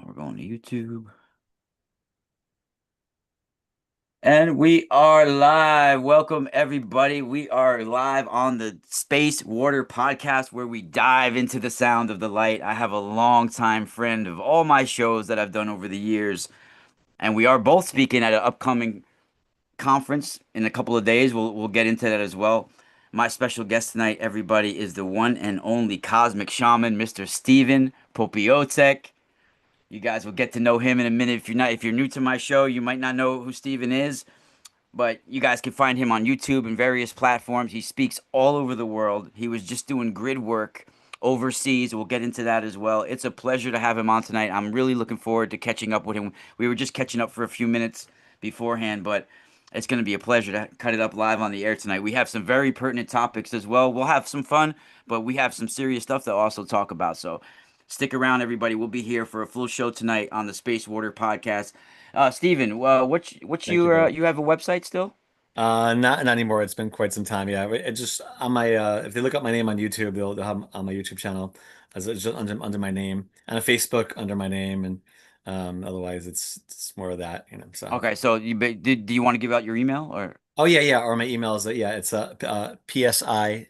We're going to YouTube. And we are live. Welcome, everybody. We are live on the Space Water Podcast where we dive into the sound of the light. I have a longtime friend of all my shows that I've done over the years, and we are both speaking at an upcoming conference in a couple of days. We'll get into that as well. My special guest tonight, everybody, is the one and only cosmic shaman, Mr. Steven Popiotek. You guys will get to know him in a minute. If you're new to my show, you might not know who Steven is, but you guys can find him on YouTube and various platforms. He speaks all over the world. He was just doing grid work overseas. We'll get into that as well. It's a pleasure to have him on tonight. I'm really looking forward to catching up with him. We were just catching up for a few minutes beforehand, but it's going to be a pleasure to cut it up live on the air tonight. We have some very pertinent topics as well. We'll have some fun, but we have some serious stuff to also talk about. So stick around, everybody. We'll be here for a full show tonight on the Space Water Podcast. Steven, what's Thank you, your brother. you have a website still? Not anymore. It's been quite some time. Yeah, it just on my if they look up my name on YouTube, they'll have on my YouTube channel as it's just under my name, and on Facebook under my name, and otherwise it's more of that, So Okay, so do you want to give out your email or oh yeah, or my email is yeah, it's psi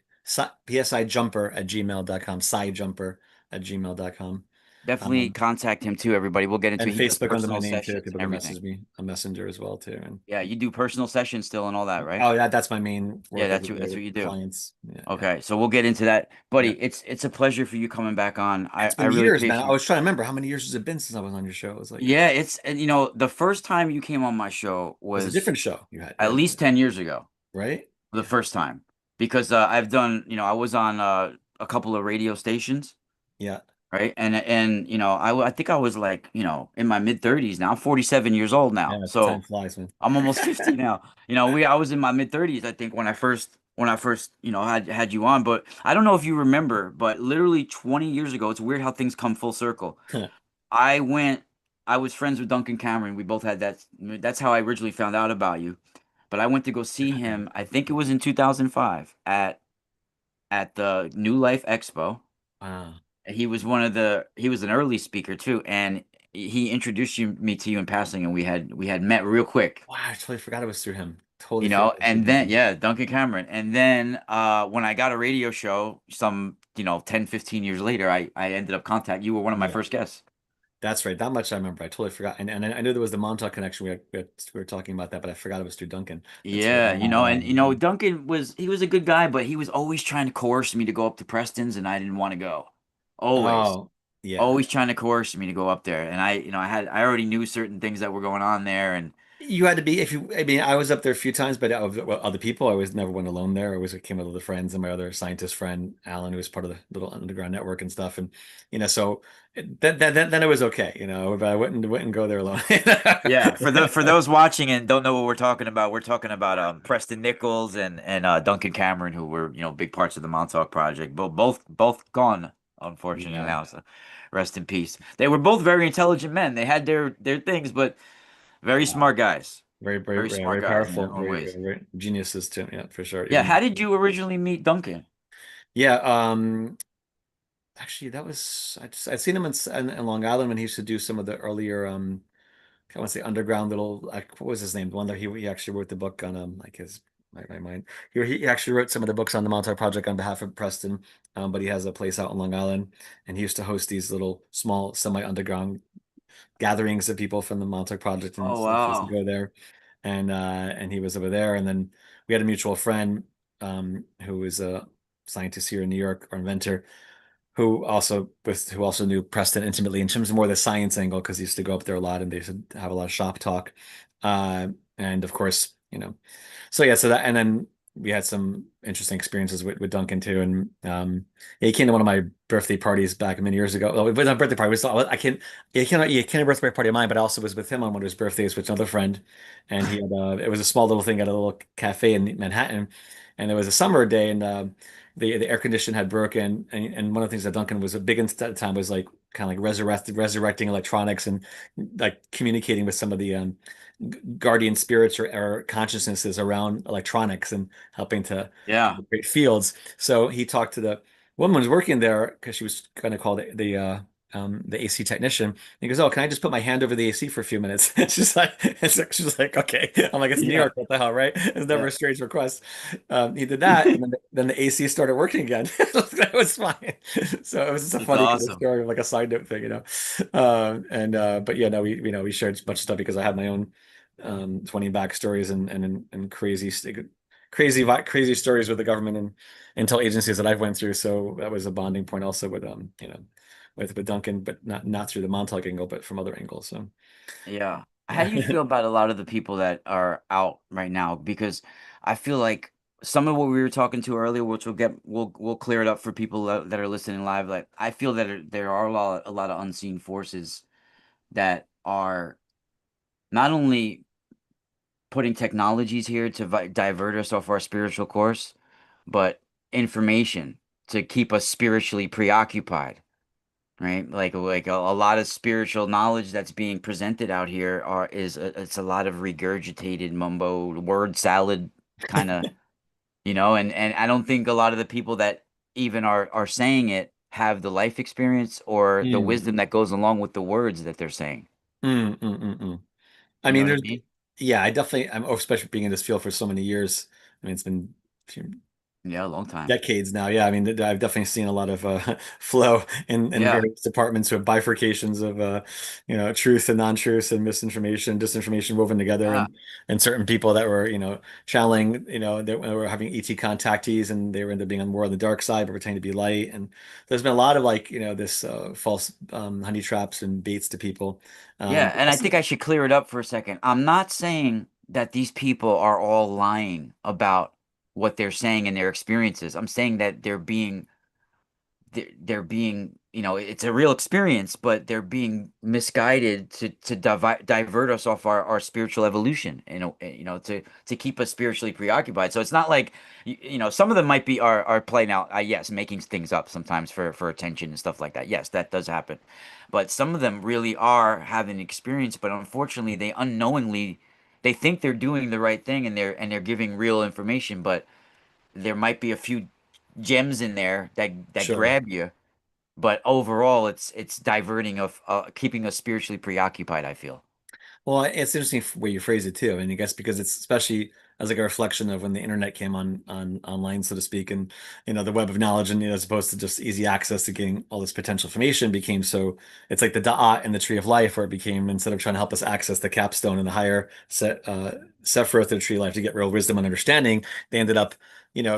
jumper at gmail.com, psi jumper at gmail.com. definitely Um, contact him too, everybody. We'll get into and it. He does Facebook under my personal name too. sessions People and can everything. message me on Messenger as well too. And Yeah, you do personal sessions still and all that, right? oh, that's my main Yeah, work over that's there, what you do. clients. Yeah. Okay, so we'll get into that, buddy. Yeah. It's a pleasure for you coming back on. I It's I been really years, man. I appreciate. was trying to remember how many years has it been since I was on your show. It was like Yeah, it's and the first time you came on my show it was a was different show you had. at least 10 years ago. Right? The Yeah. first time because I've done, I was on a couple of radio stations, Yeah. right? And I think I was like, in my mid 30s now. I'm 47 years old now. Yeah. Time So flies, man. I'm almost 50 now. I was in my mid 30s I think when I first, had you on, but I don't know if you remember, but literally 20 years ago, it's weird how things come full circle. I went I was friends with Duncan Cameron. We both had that's how I originally found out about you. But I went to go see him, I think it was in 2005 at the New Life Expo. Wow. He was an early speaker too, and he introduced me to you in passing, and we had met real quick, Wow, I totally forgot it was through him. Totally forgot it was through and then Duncan. yeah, Duncan Cameron. And then when I got a radio show some, 10, 15 years later, I ended up contacting you. Were one of my Yeah. first guests. That's right. That much I remember. I totally forgot. And I knew there was the Montauk connection. We were talking about that, but I forgot it was through Duncan. That's right. Yeah, Wow. and Duncan was a good guy, but he was always trying to coerce me to go up to Preston's, and I didn't want to go. Always. Oh, yeah. Always trying to coerce me to go up there. And I already knew certain things that were going on there. And You had to be if you. I mean, I was up there a few times, but other people, I was never went alone there. I always came with other friends and my other scientist friend Alan, who was part of the little underground network and stuff. And so then it was okay, but I wouldn't go there alone. yeah, for those watching and don't know what we're talking about Preston Nichols and Duncan Cameron, who were, big parts of the Montauk Project. Both gone, unfortunately Yeah, now. So rest in peace. They were both very intelligent men. They had their things, but very wow, smart guys. very Very yeah, smart very guys in powerful, their own ways. very geniuses too. Yeah, for sure. Yeah, Even how did you originally meet Duncan? yeah, actually, that was I'd seen him in Long Island when he used to do some of the earlier I want to say underground little like what was his name? The one that he actually wrote the book on like his my mind. He actually wrote some of the books on the Montauk Project on behalf of Preston, but he has a place out in Long Island, and he used to host these little small semi-underground gatherings of people from the Montauk Project and Oh stuff. He used to wow. go there, and he was over there, and then we had a mutual friend who was a scientist here in New York or inventor who also knew Preston intimately in terms of more the science angle because he used to go up there a lot and they used to have a lot of shop talk. And of course, so yeah, so that and then we had some interesting experiences with Duncan too. And yeah, he came to one of my birthday parties back many years ago. Well, it wasn't a birthday party. I can't he came to a birthday party of mine, but I also was with him on one of his birthdays with another friend. And he had it was a small little thing at a little cafe in Manhattan. And it was a summer day and the air condition had broken, and one of the things that Duncan was a big into at the time was like kind of like resurrecting electronics and like communicating with some of the guardian spirits or consciousnesses around electronics and helping to Yeah. create fields. So he talked to the woman who was working there because she was going to call the the AC technician. He goes, "Oh, can I just put my hand over the AC for a few minutes?" She's like, "Okay." I'm like, "It's New Yeah. York, what the hell, right?" It's never Yeah. a strange request. He did that, and then the AC started working again. That was fine. So it was just a That's funny kind of awesome. story, like a side note thing, you know. And but yeah, no, we shared a bunch of stuff because I had my own 20 backstories and crazy stories with the government and intel agencies that I've went through. So that was a bonding point also with with Duncan, but not through the Montauk angle, but from other angles. So Yeah. How yeah. do you feel about a lot of the people that are out right now? Because I feel like some of what we were talking to earlier, which we'll clear it up for people that are listening live. Like I feel that there are a lot of unseen forces that are not only putting technologies here to divert us off our spiritual course, but information to keep us spiritually preoccupied. Right, like a lot of spiritual knowledge that's being presented out here it's a lot of regurgitated mumbo word salad kind of, and I don't think a lot of the people that even are saying it have the life experience or the Mm, wisdom that goes along with the words that they're saying. mm. I You know mean, what I there's, mean? yeah, I'm especially being in this field for so many years. I mean, it's been Yeah, a long time. decades now. Yeah, I mean, I've definitely seen a lot of flow in Yeah, various departments with bifurcations of truth and non-truth and misinformation, disinformation woven together, yeah, and certain people that were channeling that were having ET contactees and they were into being more on the dark side but pretending to be light. And there's been a lot of like this false honey traps and baits to people. yeah. And I Also, think I should clear it up for a second. I'm not saying that these people are all lying about what they're saying and their experiences. I'm saying that they're being, it's a real experience, but they're being misguided to divert us off our spiritual evolution, to keep us spiritually preoccupied. So it's not like, some of them might be are playing out, yes, making things up sometimes for attention and stuff like that. Yes, that does happen, but some of them really are having experience, but unfortunately, they unknowingly they think they're doing the right thing and they're giving real information, but there might be a few gems in there that sure. grab you, but overall it's diverting of keeping us spiritually preoccupied, I feel. Well, it's interesting way you phrase it too. I mean, I guess because it's especially as like a reflection of when the internet came on online, so to speak, and the web of knowledge, and as opposed to just easy access to getting all this potential information became so it's like the da'at in the tree of life, where it became instead of trying to help us access the capstone and the higher Sephiroth of the tree of life to get real wisdom and understanding, they ended up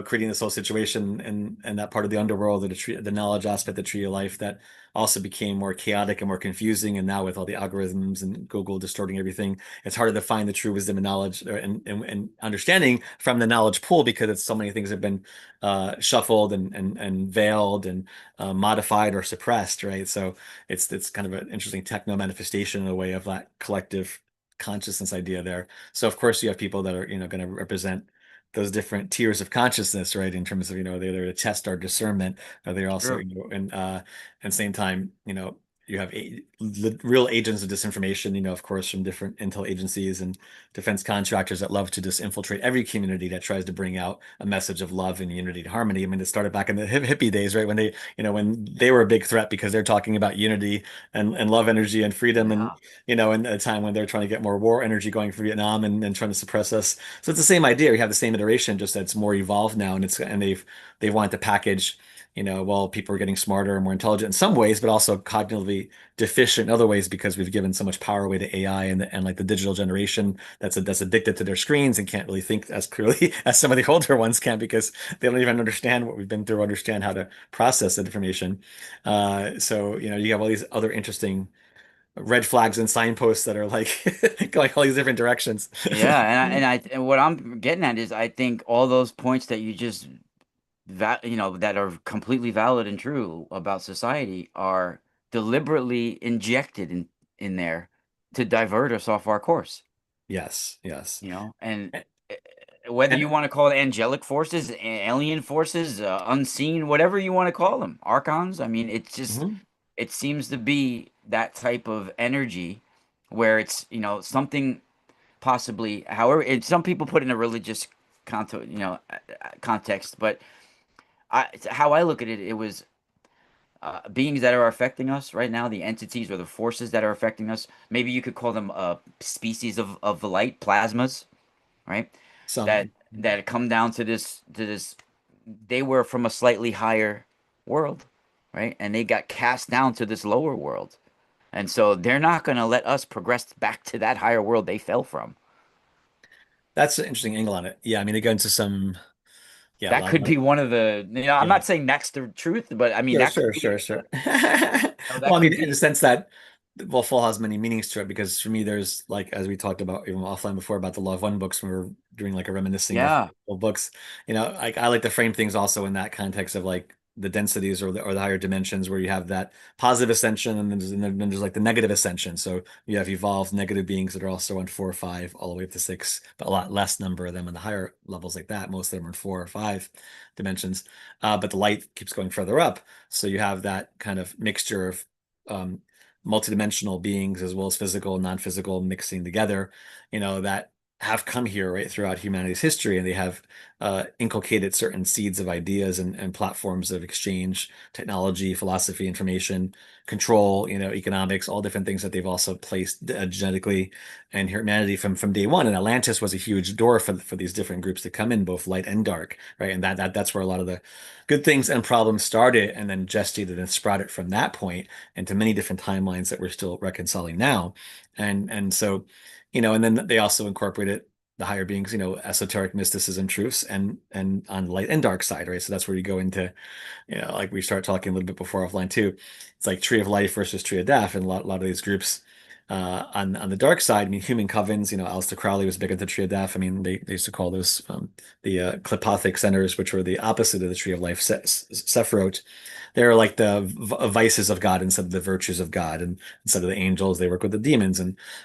creating this whole situation and that part of the underworld of the knowledge aspect, the tree of life that also became more chaotic and more confusing. And now with all the algorithms and Google distorting everything, it's harder to find the true wisdom and knowledge and understanding from the knowledge pool because it's so many things have been shuffled and veiled and modified or suppressed, right? So it's kind of an interesting techno manifestation in a way of that collective consciousness idea there. So of course you have people that are going to represent those different tiers of consciousness, right? In terms of, they're there to test our discernment, or they're also, True. and same time, you have real agents of disinformation, of course, from different intel agencies and defense contractors that love to just infiltrate every community that tries to bring out a message of love and unity and harmony. I mean, it started back in the hippie days, right? When they were a big threat because they're talking about unity and love energy and freedom and, Yeah. in a time when they're trying to get more war energy going for Vietnam and trying to suppress us. So it's the same idea. We have the same iteration, just that's more evolved now, and they've wanted to package, well, people are getting smarter and more intelligent in some ways, but also cognitively deficient in other ways because we've given so much power away to AI and like the digital generation that's addicted to their screens and can't really think as clearly as some of the older ones can because they don't even understand what we've been through, understand how to process that information. So you have all these other interesting red flags and signposts that are like going all these different directions. Yeah, and what I'm getting at is I think all those points that you just that are completely valid and true about society are deliberately injected in there to divert us off our course. Yes, yes. And whether you And want to call it angelic forces, alien forces, unseen, whatever you want to call them, archons. I mean, mhm. it seems to be that type of energy where it's, something possibly, however, some people put in a religious context, but how I look at it, it was beings that are affecting us right now, the entities or the forces that are affecting us. Maybe you could call them species of the light, plasmas, right? That Some. that come down to this. They were from a slightly higher world, right? And they got cast down to this lower world. And so they're not going to let us progress back to that higher world they fell from. That's an interesting angle on it. Yeah, I mean, they go into some, yeah, a That lot, could be one of the, I'm yeah. not saying that's the truth, but I mean, Sure, that could sure, be, sure, sure. that Well, I mean, could in the be, sense that, well, Full has many meanings to it because for me, there's like, as we talked about even offline before about the Love One books, when we were doing like a reminiscing of yeah, old books, like I like to frame things also in that context of like the densities or the higher dimensions where you have that positive ascension and then there's like the negative ascension. So you have evolved negative beings that are also on 4 or 5 all the way up to 6, but a lot less number of them in the higher levels like that. Most of them are 4 or 5 dimensions. But the light keeps going further up. So you have that kind of mixture of um, multidimensional beings as well as physical and non-physical mixing together, that have come here right throughout humanity's history, and they have inculcated certain seeds of ideas and platforms of exchange, technology, philosophy, information, control, economics, all different things that they've also placed genetically in humanity from day one. And Atlantis was a huge door for these different groups to come in, both light and dark, right? And that's where a lot of the good things and problems started, and then gestated and sprouted from that point into many different timelines that we're still reconciling now. And so, and then they also incorporated the higher beings, esoteric mysticism truths and on light and dark side, right? So that's where you go into, like we start talking a little bit before offline too. It's like tree of life versus tree of death, and a lot of these groups on the dark side. I mean, human covens. Aleister Crowley was big into the tree of death. I mean, they used to call those the Klipothic centers, which were the opposite of the tree of life. Sephiroth, they're like the vices of God instead of the virtues of God, and instead of the angels, they work with the demons,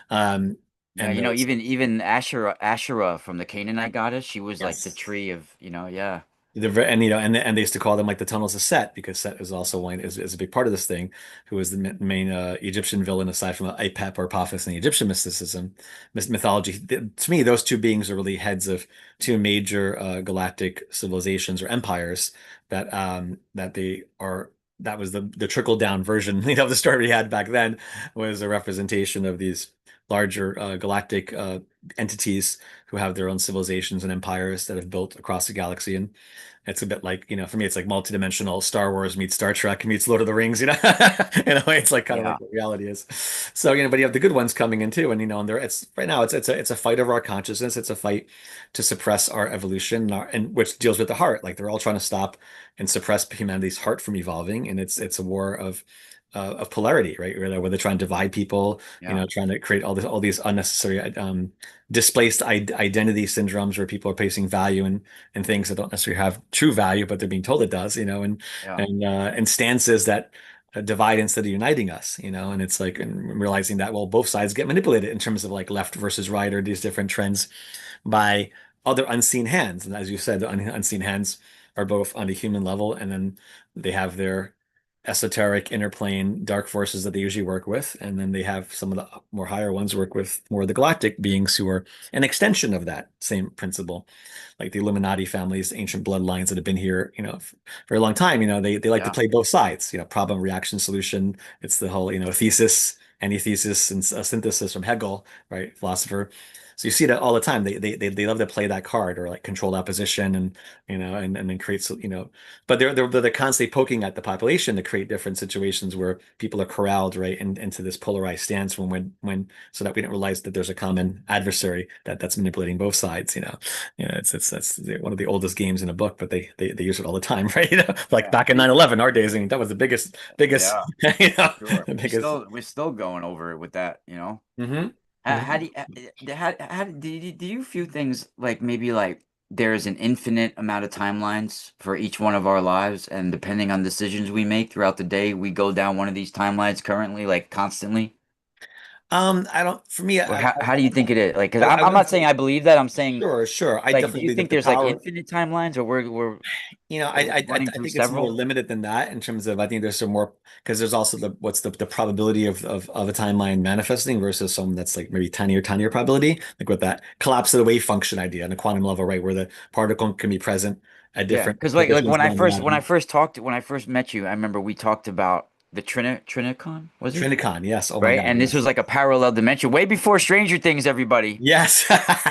um, yeah, and those. even Asherah from the Canaanite goddess, she was like the Yes. tree of, yeah, And and they used to call them like the tunnels of Set because Set is also one is a big part of this thing, who was the main Egyptian villain aside from Apep or Apophis in the Egyptian mysticism mythology. To me, those two beings are really heads of two major galactic civilizations or empires that they are. That was the trickle down version, of the story we had back then, was a representation of these larger galactic entities who have their own civilizations and empires that have built across the galaxy. And it's a bit like, for me, it's like multidimensional Star Wars meets Star Trek meets Lord of the Rings, In a way, it's like kind of yeah, like what reality is. So, but you have the good ones coming in too. And, and there it's right now it's a fight over our consciousness. It's a fight to suppress our evolution and which deals with the heart. Like they're all trying to stop and suppress humanity's heart from evolving. And it's a war of polarity, right? Where they're trying to divide people, yeah, trying to create all these unnecessary displaced identity syndromes where people are placing value in things that don't necessarily have true value, but they're being told it does, yeah, and stances that divide instead of uniting us, and it's like and realizing that well, both sides get manipulated in terms of like left versus right or these different trends by other unseen hands. And as you said, the unseen hands are both on the human level, and then they have their esoteric interplane dark forces that they usually work with. And then they have some of the more higher ones work with more of the galactic beings who are an extension of that same principle, like the Illuminati families, ancient bloodlines that have been here, for a long time. They like to yeah, play both sides, problem, reaction, solution. It's the whole, thesis, antithesis, and synthesis from Hegel, right, philosopher. So you see that all the time. They love to play that card or like controlled opposition and and then create but they're constantly poking at the population to create different situations where people are corralled right into this polarized stance when so that we don't realize that there's a common adversary that's manipulating both sides. It's that's one of the oldest games in a book, but they use it all the time, right? Like yeah. back in 9/11, our days, I mean, that was the biggest, Yeah, sure. the We're biggest. still we're still going over it with that. Hmm. How do you, how do you view things like maybe like there's an infinite amount of timelines for each one of our lives, and depending on decisions we make throughout the day, we go down one of these timelines currently, like constantly? I don't. For me, Or how do you think it is? Like, because I I'm wouldn't not say saying I believe that. I'm saying, sure, sure. I like, do definitely you believe that think the there's like power. infinite timelines, or we're running I through think it's more several? limited than that in terms of I think there's some more because there's also the probability of a timeline manifesting versus some that's like maybe tinier probability, like with that collapse of the wave function idea on a quantum level, right, where the particle can be present at Yeah, different because like positions around the atom. when I first met you, I remember we talked about the Trinicon, was it? Trinicon, yes. Oh my Right? God, And this was yes. like a parallel dimension way before Stranger Things, everybody. Yes.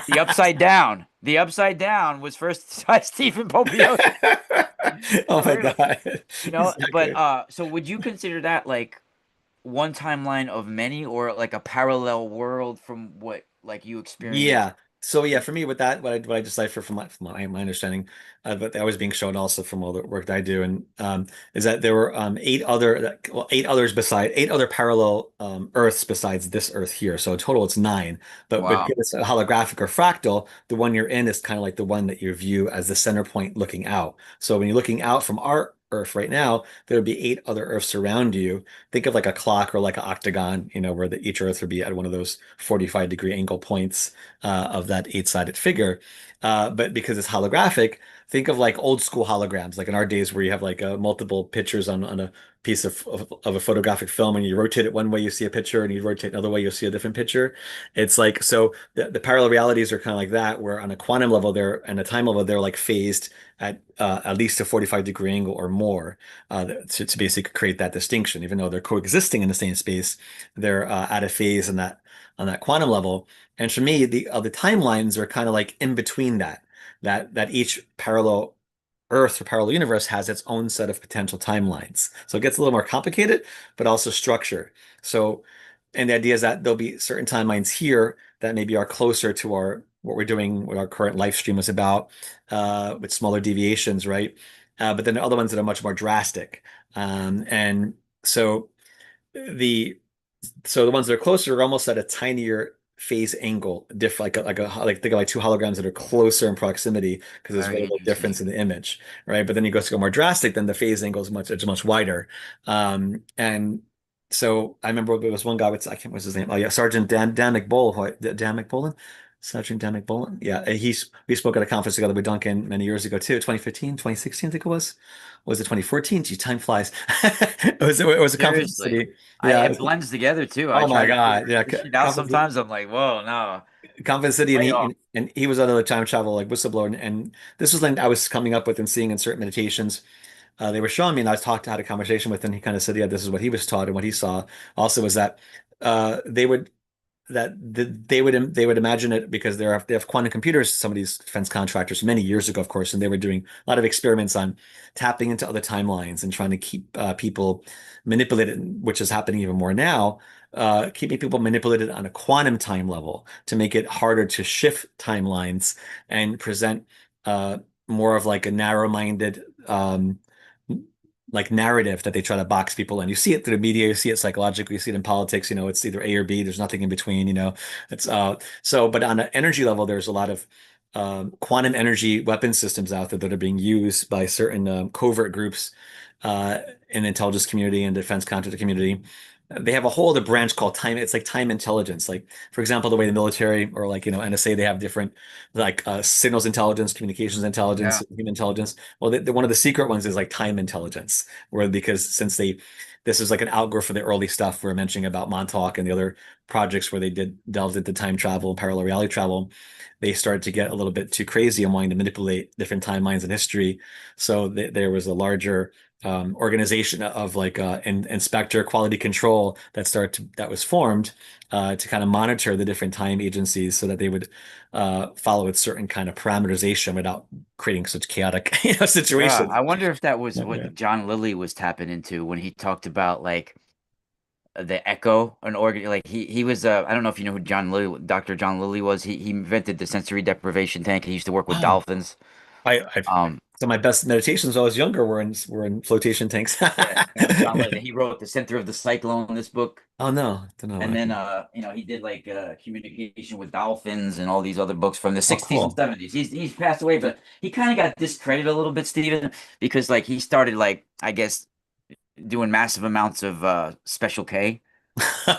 The Upside Down. The Upside Down was first by Stephen Popiotek. Oh For my real. God. But Exactly. so would you consider that like one timeline of many or like a parallel world from what like you experienced? Yeah. So yeah, for me with that, what I decipher from my understanding, but that was being shown also from all the work that I do, and is that there were eight other parallel Earths besides this Earth here. So in total, it's nine. But Wow. because it's a holographic or fractal, the one you're in is kind of like the one that you view as the center point looking out. So when you're looking out from our Earth right now, there would be eight other Earths around you. Think of like a clock or like an octagon, where each Earth would be at one of those 45-degree angle points of that eight-sided figure. But because it's holographic, think of like old school holograms, like in our days where you have like multiple pictures on a piece of a photographic film, and you rotate it one way, you see a picture, and you rotate another way, you'll see a different picture. It's like so the parallel realities are kind of like that, where on a quantum level, they're and a time level, they're like phased at least a 45-degree angle or more to basically create that distinction. Even though they're coexisting in the same space, they're at a phase in that on that quantum level. And for me, the timelines are kind of like in between that each parallel Earth or parallel universe has its own set of potential timelines. So it gets a little more complicated, but also structured. So, and the idea is that there'll be certain timelines here that maybe are closer to our what we're doing, what our current live stream is about, with smaller deviations, right? But then the other ones that are much more drastic. And so the so the ones that are closer are almost at a tinier phase angle, like think of like two holograms that are closer in proximity because there's Very very little interesting. difference in the image, right? But then you go more drastic, then the phase angle is much wider. And so I remember there was one guy with I can't what's his name. Oh yeah, Sergeant Dan McBowl, Dan McBolin. Sergeant Dan McBolin. Yeah, we spoke at a conference together with Duncan many years ago too, 2015, 2016, I think it was. Was it 2014? Gee, time flies. It was a conference in the Seriously. city. Yeah, It blends together too. I oh try my to God. figure Yeah. this shit out sometimes. I'm like, whoa, no. Convent City, and Way he off. and he was another time travel like whistleblower, and this was like I was coming up with and seeing in certain meditations. They were showing me, and I was talked had a conversation with him. He kind of said, "Yeah, this is what he was taught, and what he saw." Also, was that they would they would imagine it because they have quantum computers, some of these defense contractors many years ago, of course, and they were doing a lot of experiments on tapping into other timelines and trying to keep people manipulated, which is happening even more now, keeping people manipulated on a quantum time level to make it harder to shift timelines and present uh, more of like a narrow-minded like narrative that they try to box people in. You see it through the media, you see it psychologically, you see it in politics, it's either A or B, there's nothing in between. It's so but on an energy level, there's a lot of quantum energy weapon systems out there that are being used by certain covert groups in the intelligence community and defense contractor community. They have a whole other branch called time. It's like time intelligence. Like, for example, the way the military or like, NSA, they have different like signals intelligence, communications intelligence, Yeah. human intelligence. Well, one of the secret ones is like time intelligence, where because since this is like an outgrowth for the early stuff we are mentioning about Montauk and the other projects where they did delved into time travel and parallel reality travel, they started to get a little bit too crazy and wanting to manipulate different timelines in history. So there was a larger organization of like inspector quality control that was formed to kind of monitor the different time agencies so that they would follow a certain kind of parameterization without creating such chaotic Yeah. situations. I wonder if that was Yeah. what John Lilly was tapping into when he talked about like the echo, an organ. Like he was I don't know if you know who Dr. John Lilly was. He invented the sensory deprivation tank. He used to work with Oh, dolphins. I Um, so my best meditations when I was younger were in flotation tanks. John Lilly. He wrote The Center of the Cyclone, this book. Oh no, don't know. And then Okay. he did like communication with dolphins and all these other books from the Oh, 60s and cool. 70s. He's passed away, but he kind of got discredited a little bit, Stephen, because like he started like I guess doing massive amounts of Special K.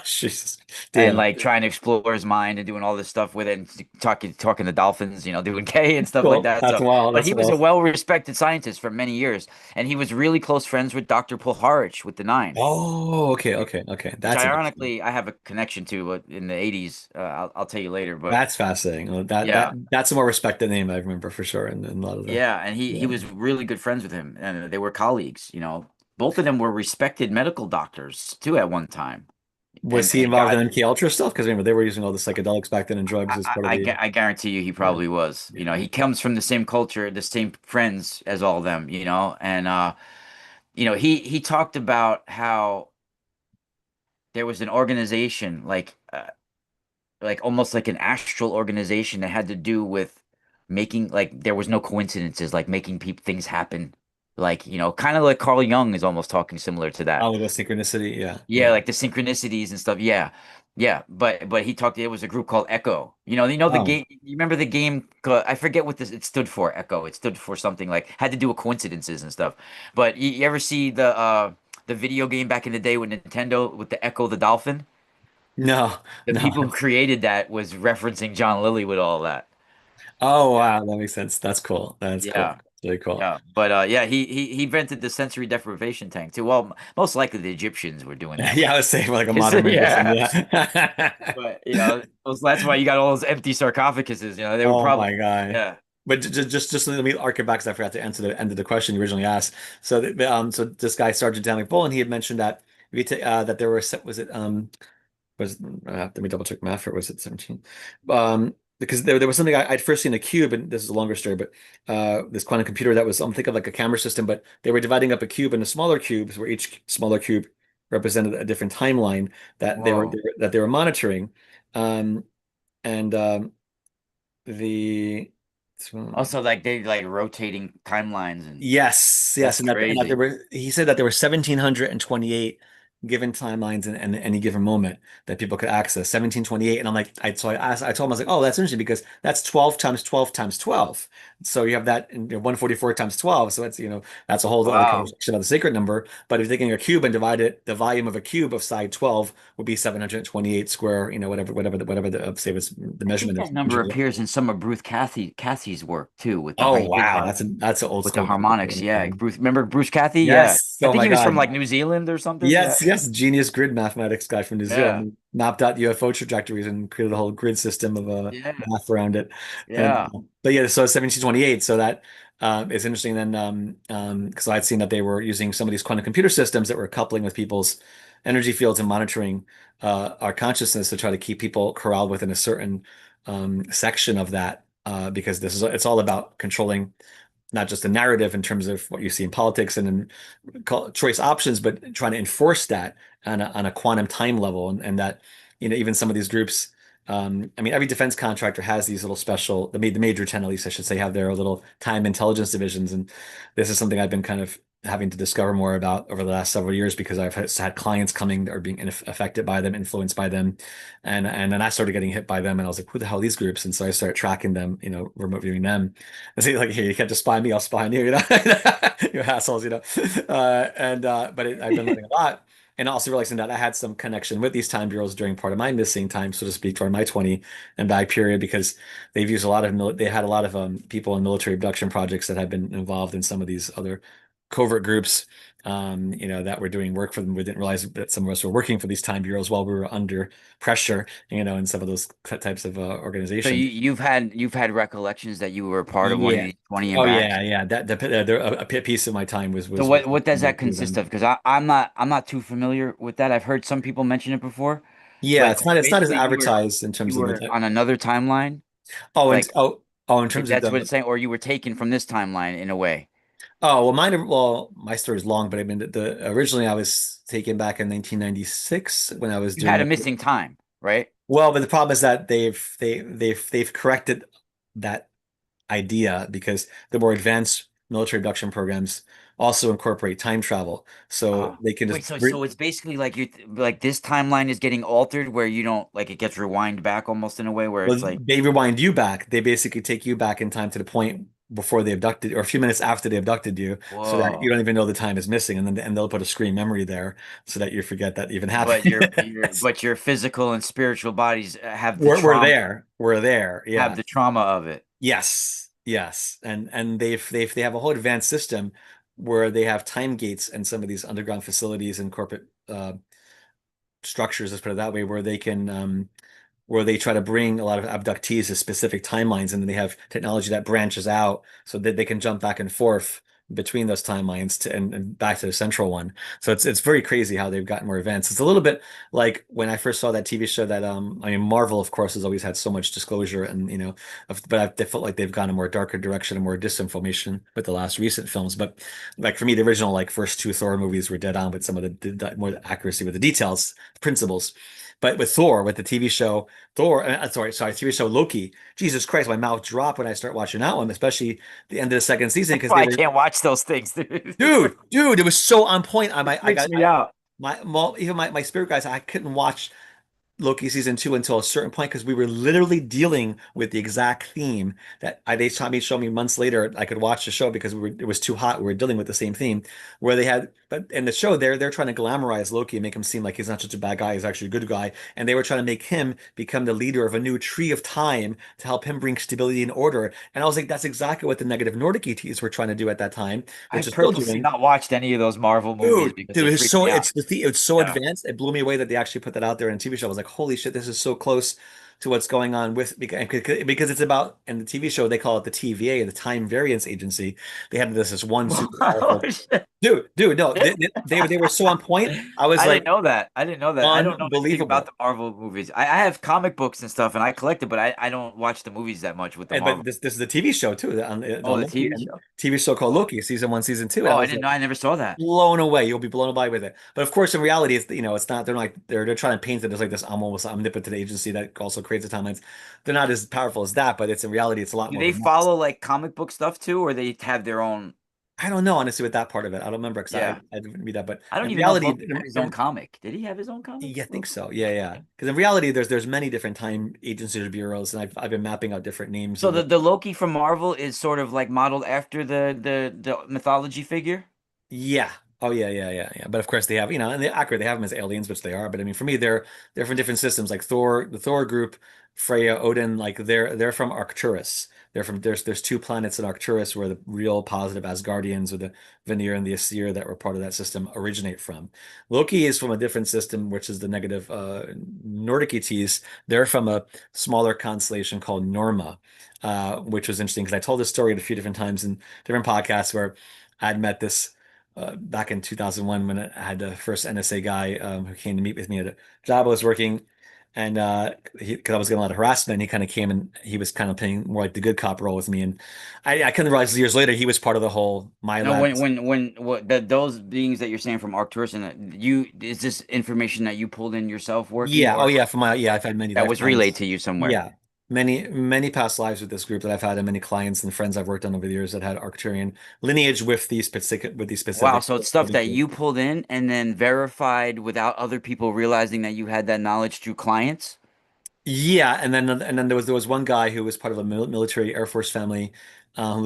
Jesus, and damn. like trying to explore his mind and doing all this stuff with it and talking to dolphins, doing K and stuff like Cool. that. That's So, wild. but That's he was a wild. well-respected scientist for many years, and he was really close friends with Dr. Puharich with the Nine, Oh, okay, okay, okay. which That's interesting. ironically I have a connection to in the 80s. I'll tell you later, but That's fascinating. Well, yeah. that's a more respected name I remember for sure in a lot of the Yeah, and he yeah. was really good friends with him, and they were colleagues. Both of them were respected medical doctors too at one time. Was And he and involved in God, MK Ultra stuff? Because remember they were using all the psychedelics back then and drugs as part of the I guarantee you he yeah, probably was. yeah, He yeah. comes from the same culture, the same friends as all of them. And he talked about how there was an organization like almost like an astral organization that had to do with making like there was no coincidences, like making people things happen. Like, kind of like Carl Jung is almost talking similar to that. All of the synchronicity. Yeah, Yeah, yeah. like the synchronicities and stuff. Yeah. Yeah, but he talked it was a group called Echo. You know the Oh game, you remember the game I forget what this it stood for, Echo. It stood for something like had to do with coincidences and stuff. But you ever see the video game back in the day with Nintendo with the Echo the Dolphin? no, The no. people who created that was referencing John Lilly with all that. Oh Yeah. wow, that makes sense. That's cool. That's cool. Yeah. That's really cool. Yeah. But yeah, he invented the sensory deprivation tank too. Well, most likely the Egyptians were doing that Yeah, I shit. was saying like a 'Cause, modern magician. yeah. Yeah. But that's why you got all those empty sarcophaguses. They were Oh probably my God. yeah. But just let me arc it back because I forgot to answer the end of the question you originally asked. So so this guy Sergeant Daniel Bullen, he had mentioned that if you that there were was it let me double check math or was it 17? Because there was something I'd first seen a cube, and this is a longer story, but this quantum computer that was I'm thinking of like a camera system, but they were dividing up a cube into smaller cubes where each smaller cube represented a different timeline that Whoa. they were monitoring. Um, and the so Also, like they like rotating timelines and yes, yes, that's and that there crazy. were he said that there were 1,728 given timelines in any given moment that people could access. 1,728. And I'm like, I told him, I was like, oh, that's interesting because that's 12 times 12 times 12. So you have that in 144 times 12. So that's a whole other Wow. conversation about the sacred number. But if you're taking a cube and divide it, the volume of a cube of side 12 would be 728 square, whatever say was the I think measurement that is. number appears in some of Cathy's work too with the Oh he did wow, that's an old with the school. harmonics. Yeah, Bruce. Remember Bruce Cathy? Yeah, Yes. I Oh think my he was from God. like New Zealand or something. Yeah. Yes, yes, genius grid mathematics guy from New Yeah. Zealand mapped out UFO trajectories and created a whole grid system of Yeah. math around it. And Yeah. but yeah, so 1728. So that is interesting. Then because I'd seen that they were using some of these quantum computer systems that were coupling with people's energy fields and monitoring our consciousness to try to keep people corralled within a certain section of that. Because it's all about controlling not just the narrative in terms of what you see in politics and in choice options, but trying to enforce that on a quantum time level. And that, even some of these groups, I mean, every defense contractor has these little special, the major 10 at least, I should say, have their little time intelligence divisions. And this is something I've been kind of having to discover more about over the last several years because I've had clients coming that are being affected by them, influenced by them. And then I started getting hit by them and I was like, who the hell are these groups? And so I started tracking them, remote viewing them. I say like, hey, you can't just spy me, I'll spy on you, you assholes, I've been learning a lot. And also realizing that I had some connection with these time bureaus during part of my missing time, so to speak, during my 20 and back period, because they had a lot of people in military abduction projects that had been involved in some of these other covert groups, that were doing work for them. We didn't realize that some of us were working for these time bureaus while we were under pressure, in some of those types of So organizations. you've had recollections that you were a part of one of Yeah. these 20 and Oh backs. yeah, yeah. A piece of my time was So was what does that with consist them. of? Because I'm not too familiar with that. I've heard some people mention it before, Yeah, but it's not as basically advertised in you terms of were the. on another timeline. Oh, and Like in terms of that's what the. it's saying, or you were taken from this timeline in a way. Oh well, my story is long, but I mean originally I was taken back in 1996 when I was You had doing a a. missing time, right? Well, but the problem is that they've corrected that idea because the more advanced military abduction programs also incorporate time travel, so Ah, they can wait. just So it's basically like you like this timeline is getting altered where you don't like it gets rewind back almost in a way where well, it's like they rewind you back. They basically take you back in time to the point. before they abducted, or a few minutes after they abducted you, so that you Whoa. don't even know the time is missing, and they'll put a screen memory there so that you forget that even But happened. your physical and spiritual bodies We're there. We're there. have Yeah. the trauma of it. Yes. Yes. And they have a whole advanced system where they have time gates in some of these underground facilities and corporate structures, let's put it that way, where they try to bring a lot of abductees to specific timelines, and then they have technology that branches out so that they can jump back and forth between those timelines and back to the central one. So it's very crazy how they've gotten more advanced. It's a little bit like when I first saw that TV show that I mean Marvel of course has always had so much disclosure and but I felt like they've gone a more darker direction and more disinformation with the last recent films. But like for me, the original like first two Thor movies were dead on with some of the more accuracy with the details, principles. But with Thor, with the TV show Thor, sorry, TV show Loki. Jesus Christ, my mouth dropped when I start watching that one, especially the end of the second season That's because why I can't watch those things, dude. dude, it was so on point. It freaks me out. Even my spirit guys, I couldn't watch Loki season two until a certain point because we were literally dealing with the exact theme that they showed me months later. I could watch the show because it was too hot. We were dealing with the same theme where they had, but in the show they're trying to glamorize Loki and make him seem like he's not such a bad guy. He's actually a good guy. And they were trying to make him become the leader of a new tree of time to help him bring stability and order. And I was like, that's exactly what the negative Nordic ETs were trying to do at that time, which I've is still purposely doing. not watched any of those Marvel movies because Dude, they freak me out. it's so Yeah. advanced. It blew me away that they actually put that out there in a TV show. I was like, holy shit, this is so close to what's going on with because it's about in the TV show they call it the TVA, the Time Variance Agency. They had this one super Oh, powerful shit. dude. No, they were so on point. I was I didn't like, know that. I didn't know that. I don't know anything about the unbelievable. Marvel movies. I have comic books and stuff, and I collect it, but I don't watch the movies that much with the But Marvel. this is a TV show too Oh, on the Loki TV and show. TV show called Oh, Loki, season one, season two, and oh, I I was didn't like know. I never saw that. blown away. You'll be blown away with it. But of course, in reality, it's not. They're like they're trying to paint it as like this almost omnipotent agency that also creates the timelines. They're not as powerful as that, but it's in reality, it's a lot Do more they advanced. follow like comic book stuff too, or they have their own? I don't know honestly with that part of it. I don't remember because Yeah, I didn't read that. But I don't in even know if reality, Loki had his own comic. Did he have his own comic? yeah, I think Loki? so. Yeah. Because in reality, there's many different time agencies or bureaus, and I've been mapping out different names So of the the. the Loki from Marvel is sort of like modeled after the mythology figure. Yeah. Oh yeah. But of course they have, and they're accurate. They have them as aliens, which they are. But I mean, for me, they're from different systems. Like Thor, the Thor group, Freya, Odin. Like they're from Arcturus. There's two planets in Arcturus where the real positive Asgardians, or the Vanir and the Aesir that were part of that system, originate from. Loki is from a different system, which is the negative Nordic ETs. They're from a smaller constellation called Norma, which was interesting because I told this story at a few different times in different podcasts where I'd met this back in 2001 when I had the first NSA guy who came to meet with me at a job I was working. And because I was getting a lot of harassment, he kind of came and he was kind of playing more like the good cop role with me. And I couldn't realize years later he was part of the whole My No, Labs. when what those beings that you're saying from Arcturus and you is this information that you pulled in yourself working Yeah, oh or yeah, I've had many that was relayed lifetimes. to you somewhere? Yeah, many past lives with this group that I've had, and many clients and friends I've worked on over the years that had Arcturian lineage with these Wow, specific. so it's stuff that you pulled in and then verified without other people realizing that you had that knowledge through clients? Yeah, and then there was one guy who was part of a military Air Force family, and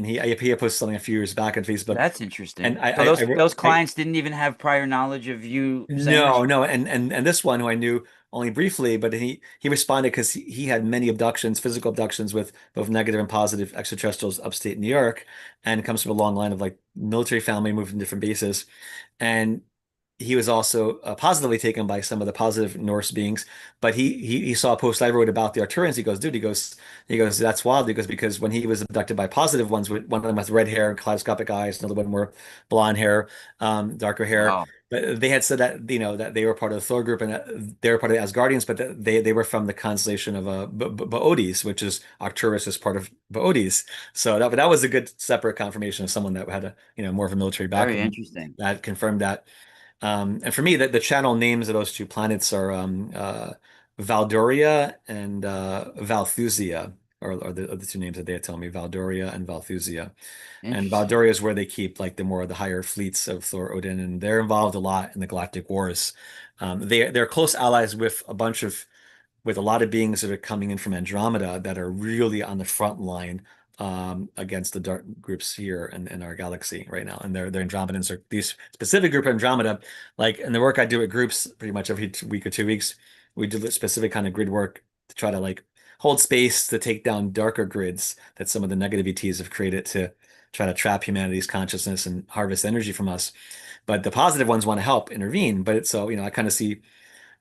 he had posted something a few years back on Facebook, That's and interesting. I So I those I, wrote- those clients didn't even have prior knowledge of you saying this? no, and this one who I knew only briefly, but he responded because he had many abductions, physical abductions with both negative and positive extraterrestrials upstate New York, and comes from a long line of like military family moved from different bases, and he was also positively taken by some of the positive Norse beings. But he saw a post I wrote about the Arcturians. He goes, dude, he goes, that's wild. Because when he was abducted by positive ones, one of them with red hair and kaleidoscopic eyes, another one more blonde hair, darker hair. Wow. But they had said that that they were part of the Thor group and that they were part of the Asgardians, but that they were from the constellation of Boötes, which is Arcturus is part of Boötes. So that was a good separate confirmation of someone that had a more of a military Very background interesting. that confirmed that. And for me, the channel names of those two planets are Valdoria and Valthusia, are the two names that they had told me, Valdoria and Valthusia. And Interesting. Valdoria is where they keep like the higher fleets of Thor Odin, and they're involved a lot in the Galactic Wars. They're close allies with a lot of beings that are coming in from Andromeda that are really on the front line against the dark groups here in our galaxy right now. And they're Andromedans are these specific group of Andromeda. Like in the work I do with groups pretty much every week or 2 weeks, we do a specific kind of grid work to try to like hold space to take down darker grids that some of the negative ETs have created to try to trap humanity's consciousness and harvest energy from us. But the positive ones want to help intervene. But it's so, I kind of see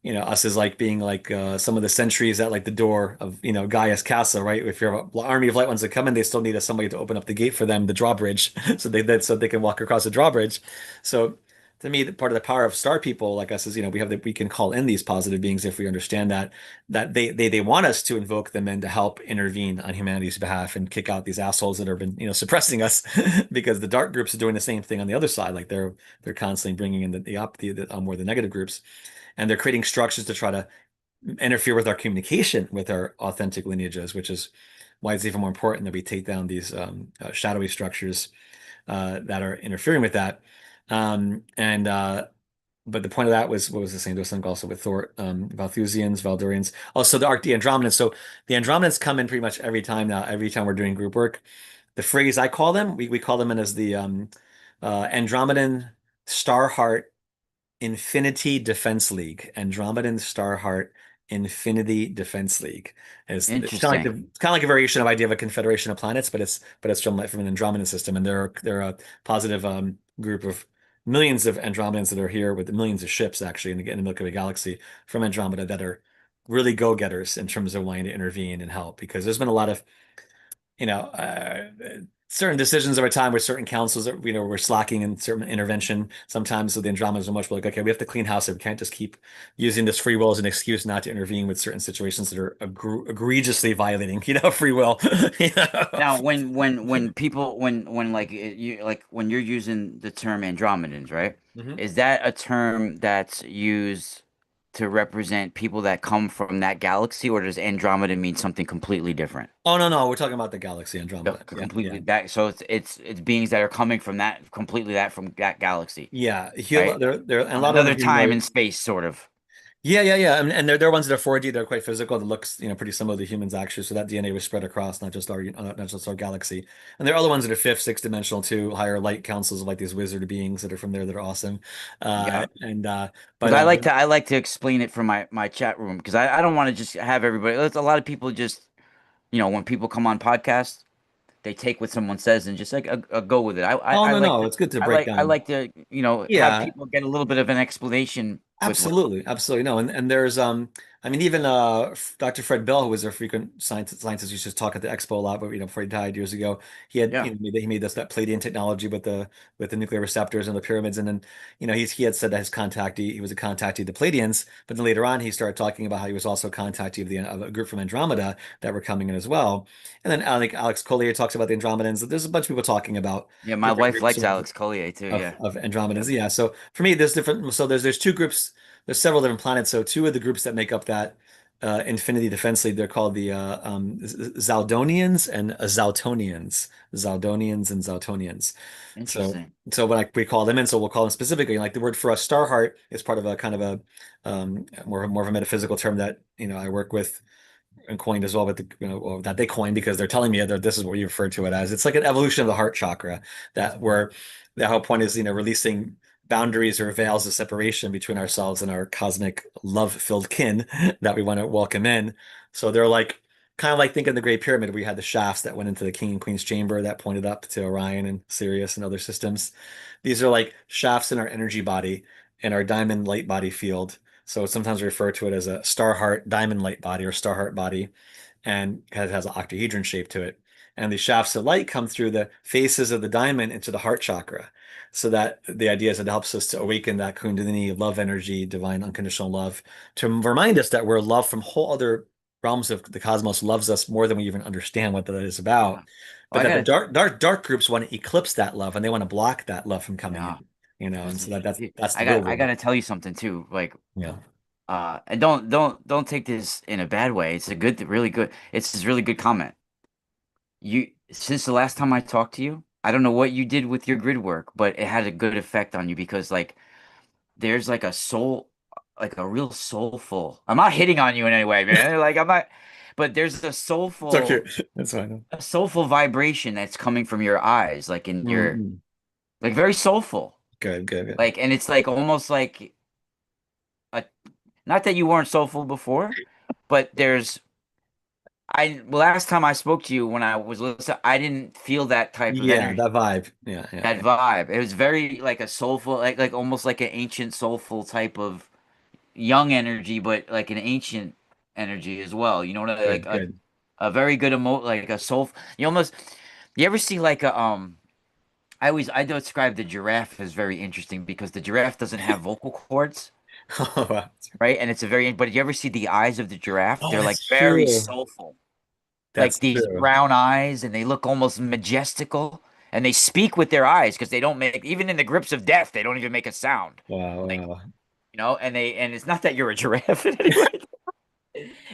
us as like being like some of the sentries at like the door of, Gaia's castle, right? If you're an army of light ones that come in, they still need somebody to open up the gate for them, the drawbridge, so they can walk across the drawbridge. So to me, part of the power of star people like us is, we can call in these positive beings if we understand that they want us to invoke them and to help intervene on humanity's behalf and kick out these assholes that have been, suppressing us because the dark groups are doing the same thing on the other side. Like they're constantly bringing in the more the negative groups and they're creating structures to try to interfere with our communication with our authentic lineages, which is why it's even more important that we take down these shadowy structures that are interfering with that. And But the point of that was what was the same? There was something also with Thor, Valthusians, Valdurians. Also, the Andromedans. So the Andromedans come in pretty much every time now. Every time we're doing group work, the phrase I call them, we call them in as the Andromedan Starheart Infinity Defense League, Andromedan Starheart Infinity Defense League. It's Interesting. kind of like a variation of idea of a confederation of planets, but it's from an Andromedan system, and they're a positive group of millions of Andromedans that are here with millions of ships actually in the Milky Way galaxy from Andromeda that are really go-getters in terms of wanting to intervene and help because there's been a lot of you know, certain decisions over time with certain councils that, were slacking in certain intervention sometimes. So the Andromedas are much like, okay, we have to clean house. We can't just keep using this free will as an excuse not to intervene with certain situations that are egregiously violating, free will. You know? Now, when people when like you like when you're using the term Andromedans, right? Mhm. Is that a term that's used to represent people that come from that galaxy, or does Andromeda mean something completely different? Oh no, we're talking about the galaxy No, Andromeda. Yeah, completely yeah. back. So it's beings that are coming from that completely that from that galaxy, Yeah, right? and a On lot of them another are time and humanoid. space, sort of. Yeah. And they're ones that are 4D. They're quite physical. That looks, pretty similar to humans actually. So that DNA was spread across not just our galaxy. And there are other ones that are fifth, sixth dimensional too, higher light councils of like these wizard beings that are from there that are awesome. Yeah. And but Because I like to explain it for my chat room because I don't want to just have everybody. A lot of people just when people come on podcasts, they take what someone says and just like go with it. oh I like no, to it's good to I break like I down. like to have Yeah, people get a little bit of an explanation with what. Absolutely. No, and there's I mean even Dr. Fred Bell, who was a frequent scientist used to talk at the expo a lot, but before he died years ago, he had Yeah, he made this that Palladian technology with the nuclear receptors and the pyramids, and then he had said that he was a contactee of the Palladians, but then later on he started talking about how he was also a contactee of a group from Andromeda that were coming in as well, and then Alex Collier talks about the Andromedans. There's a bunch of people talking about yeah. My different wife groups likes Alex Collier too. Yeah, of yep. Andromedans. Yeah. So for me, there's different. So there's two groups. There's several different planets. So two of the groups that make up that Infinity Defense League, they're called the Zaldonians and Zaltonians. Zaldonians and Zaltonians. So Interesting. so when we call them in, so we'll call them specifically. Like the word for us, Starheart, is part of a kind of a more of a metaphysical term that I work with and coined as well, but or that they coined because they're telling me that this is what you refer to it as. It's like an evolution of the heart chakra where the whole point is, releasing boundaries or veils of separation between ourselves and our cosmic love-filled kin that we want to welcome in. So they're like kind of like thinking the Great Pyramid, where you had the shafts that went into the King and Queen's chamber that pointed up to Orion and Sirius and other systems. These are like shafts in our energy body in our diamond light body field. So sometimes we refer to it as a star heart diamond light body or star heart body, and it has an octahedron shape to it. And the shafts of light come through the faces of the diamond into the heart chakra. So that the idea is it helps us to awaken that Kundalini love energy, divine unconditional love, to remind us that we're loved from whole other realms of the cosmos loves us more than we even understand what that is Yeah. about. Oh, But I that the gotta. dark groups want to eclipse that love and they want to block that love from coming Yeah. in. And Listen, so that's the I real got. I war. gotta tell you something too. Like, Yeah. and don't take this in a bad way. It's a good, really good. It's a really good comment. Since the last time I talked to you, I don't know what you did with your grid work, but it had a good effect on you because like there's like a soul, like a real soulful. I'm not hitting on you in any way, man. Like I'm not. but there's So cute. That's fine. a soulful vibration that's coming from your eyes, like in your, Mm-mm. like very soulful. Good, good, good. Like, and it's like almost like a, not that you weren't soulful before, but last time I spoke to you when I was listening, I didn't feel that type of Yeah, energy, that vibe. Yeah, yeah, that yeah. vibe. It was very like a soulful, like almost like an ancient soulful type of young energy, but like an ancient energy as well. You know what like Good, good. a very good like a soul. You almost you ever see like a I describe the giraffe as very interesting because the giraffe doesn't have vocal cords, Oh, wow. right? And it's a very but you ever see the eyes of the giraffe? Oh, They're like that's very true. soulful. Like That's these true. brown eyes and they look almost majestical and they speak with their eyes because they don't make even in the grips of death, they don't even make a sound. Wow, Like, wow. and it's not that you're a giraffe in any way.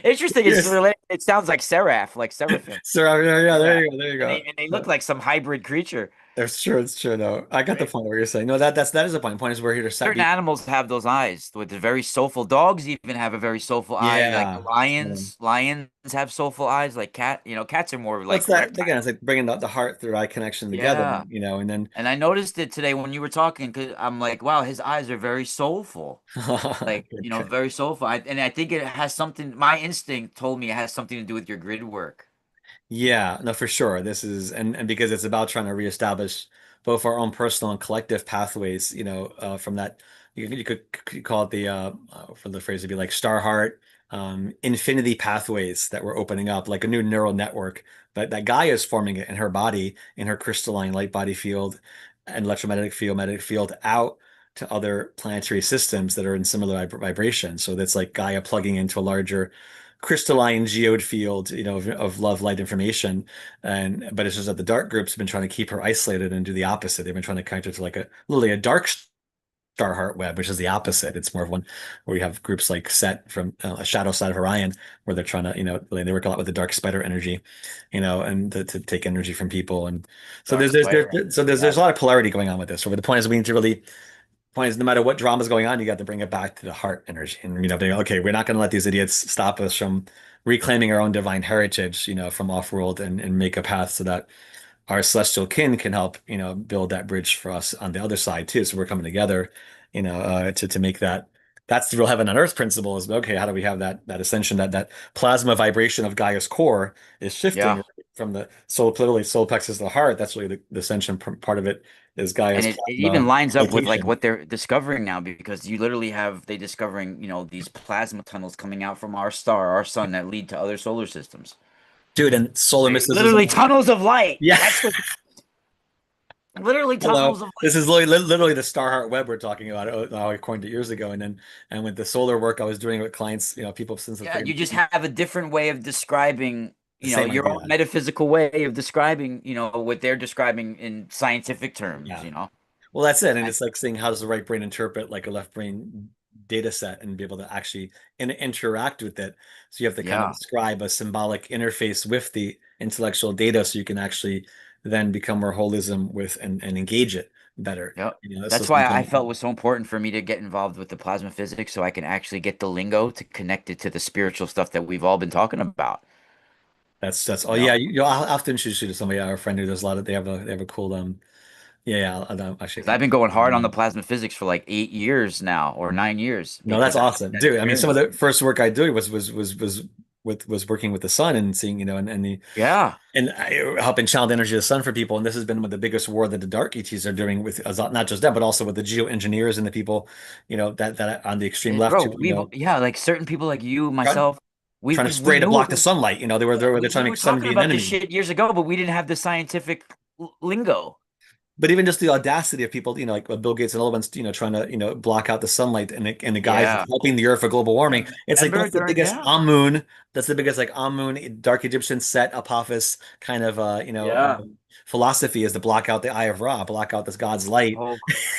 Interesting. Yes. It sounds like seraph, like seraphim. So yeah, yeah, there Seraph. you go, there you go. And they look like some hybrid creature, That's true, it's true though. I got the right? point of what you're saying. No, that is the point. The point is we're here to set Certain be animals have those eyes with the very soulful. Dogs even have a very soulful eye. Like the yeah. lions have soulful eyes. Like cats are more What's like that again? reptile. It's like bringing the heart through eye connection together, Yeah. and then And I noticed it today when you were talking because I'm like, wow, his eyes are very soulful. Like, good, good. very soulful. And I think it has something, my instinct told me it has something to do with your grid work. Yeah, no, for sure. This is and because it's about trying to reestablish both our own personal and collective pathways, from that you could call it for the phrase to be like star heart, infinity pathways that we're opening up, like a new neural network. But that Gaia is forming it in her body, in her crystalline light body field and electromagnetic field, magnetic field out to other planetary systems that are in similar vibration. So that's like Gaia plugging into a larger crystalline geode field, of love, light, information. And but it's just that the dark groups have been trying to keep her isolated and do the opposite. They've been trying to connect her to like literally a dark star heart web, which is the opposite. It's more of one where you have groups like Set from a shadow side of Orion, where they're trying to, they work a lot with the dark spider energy, and to take energy from people. And so Dark spider so energy. there's a Yes. lot of polarity going on with this. So the point is we need to really point is no matter what drama is going on, you got to bring it back to the heart energy. And being, okay, we're not going to let these idiots stop us from reclaiming our own divine heritage, from off-world and make a path so that our celestial kin can help, build that bridge for us on the other side too. So we're coming together, to make that. That's the real heaven on earth principle is okay, how do we have that ascension, that plasma vibration of Gaia's core is shifting Yeah. right from the soul, literally soul plexus to the heart. That's really the ascension part of it is And Gaia's it even plasma lines up with like rotation. what they're discovering now because you literally have they discovering, these plasma tunnels coming out from our star, our sun that lead to other solar systems. Dude, and solar Right? Literally mysticism. tunnels of light. Yeah. That's the literally Hello. tunnels of This light. is literally the Starheart Web we're talking about. I coined it years ago, and with the solar work I was doing with clients, people since the Yeah, you freaking just have a different way of describing, the same your own idea. metaphysical way of describing, what they're describing in scientific terms. Yeah. Well, that's it. And And it's like seeing how does the right brain interpret like a left brain data set and be able to actually interact with it. So you have to kind of yeah, describe a symbolic interface with the intellectual data so you can actually then become more holism with and engage it better. yeah. So That's why I something felt it was so important for me to get involved with the plasma physics so I can actually get the lingo to connect it to the spiritual stuff that we've all been talking about, that's you oh know? yeah, I'll often introduce you to somebody, our friend who does a lot of they have a cool yeah, I'll Because actually I've been going hard on the plasma physics for like 8 years now or 9 years no, that's because I had awesome, that dude. I mean, some of experience. the first work I did was working with the sun and seeing, Yeah, and helping channel the energy of the sun for people. And this has been the biggest war that the dark ETs are doing with not just that, but also with the geoengineers and the people, that on the extreme left bro, who, yeah, like certain people like you, try- myself, trying to we spray to knew block the sunlight. yeah, They're trying we to were make sun talking be an about this enemy. shit years ago, but we didn't have the scientific lingo. But even just the audacity of people, like Bill Gates and other ones, trying to, block out the sunlight and the guise of Yeah. helping the earth for global warming. It's like Remember that's the during, biggest yeah. Amun. That's the biggest like Amun, Dark Egyptian Set, Apophis kind of Yeah. philosophy is to block out the eye of Ra, block out this God's light Oh,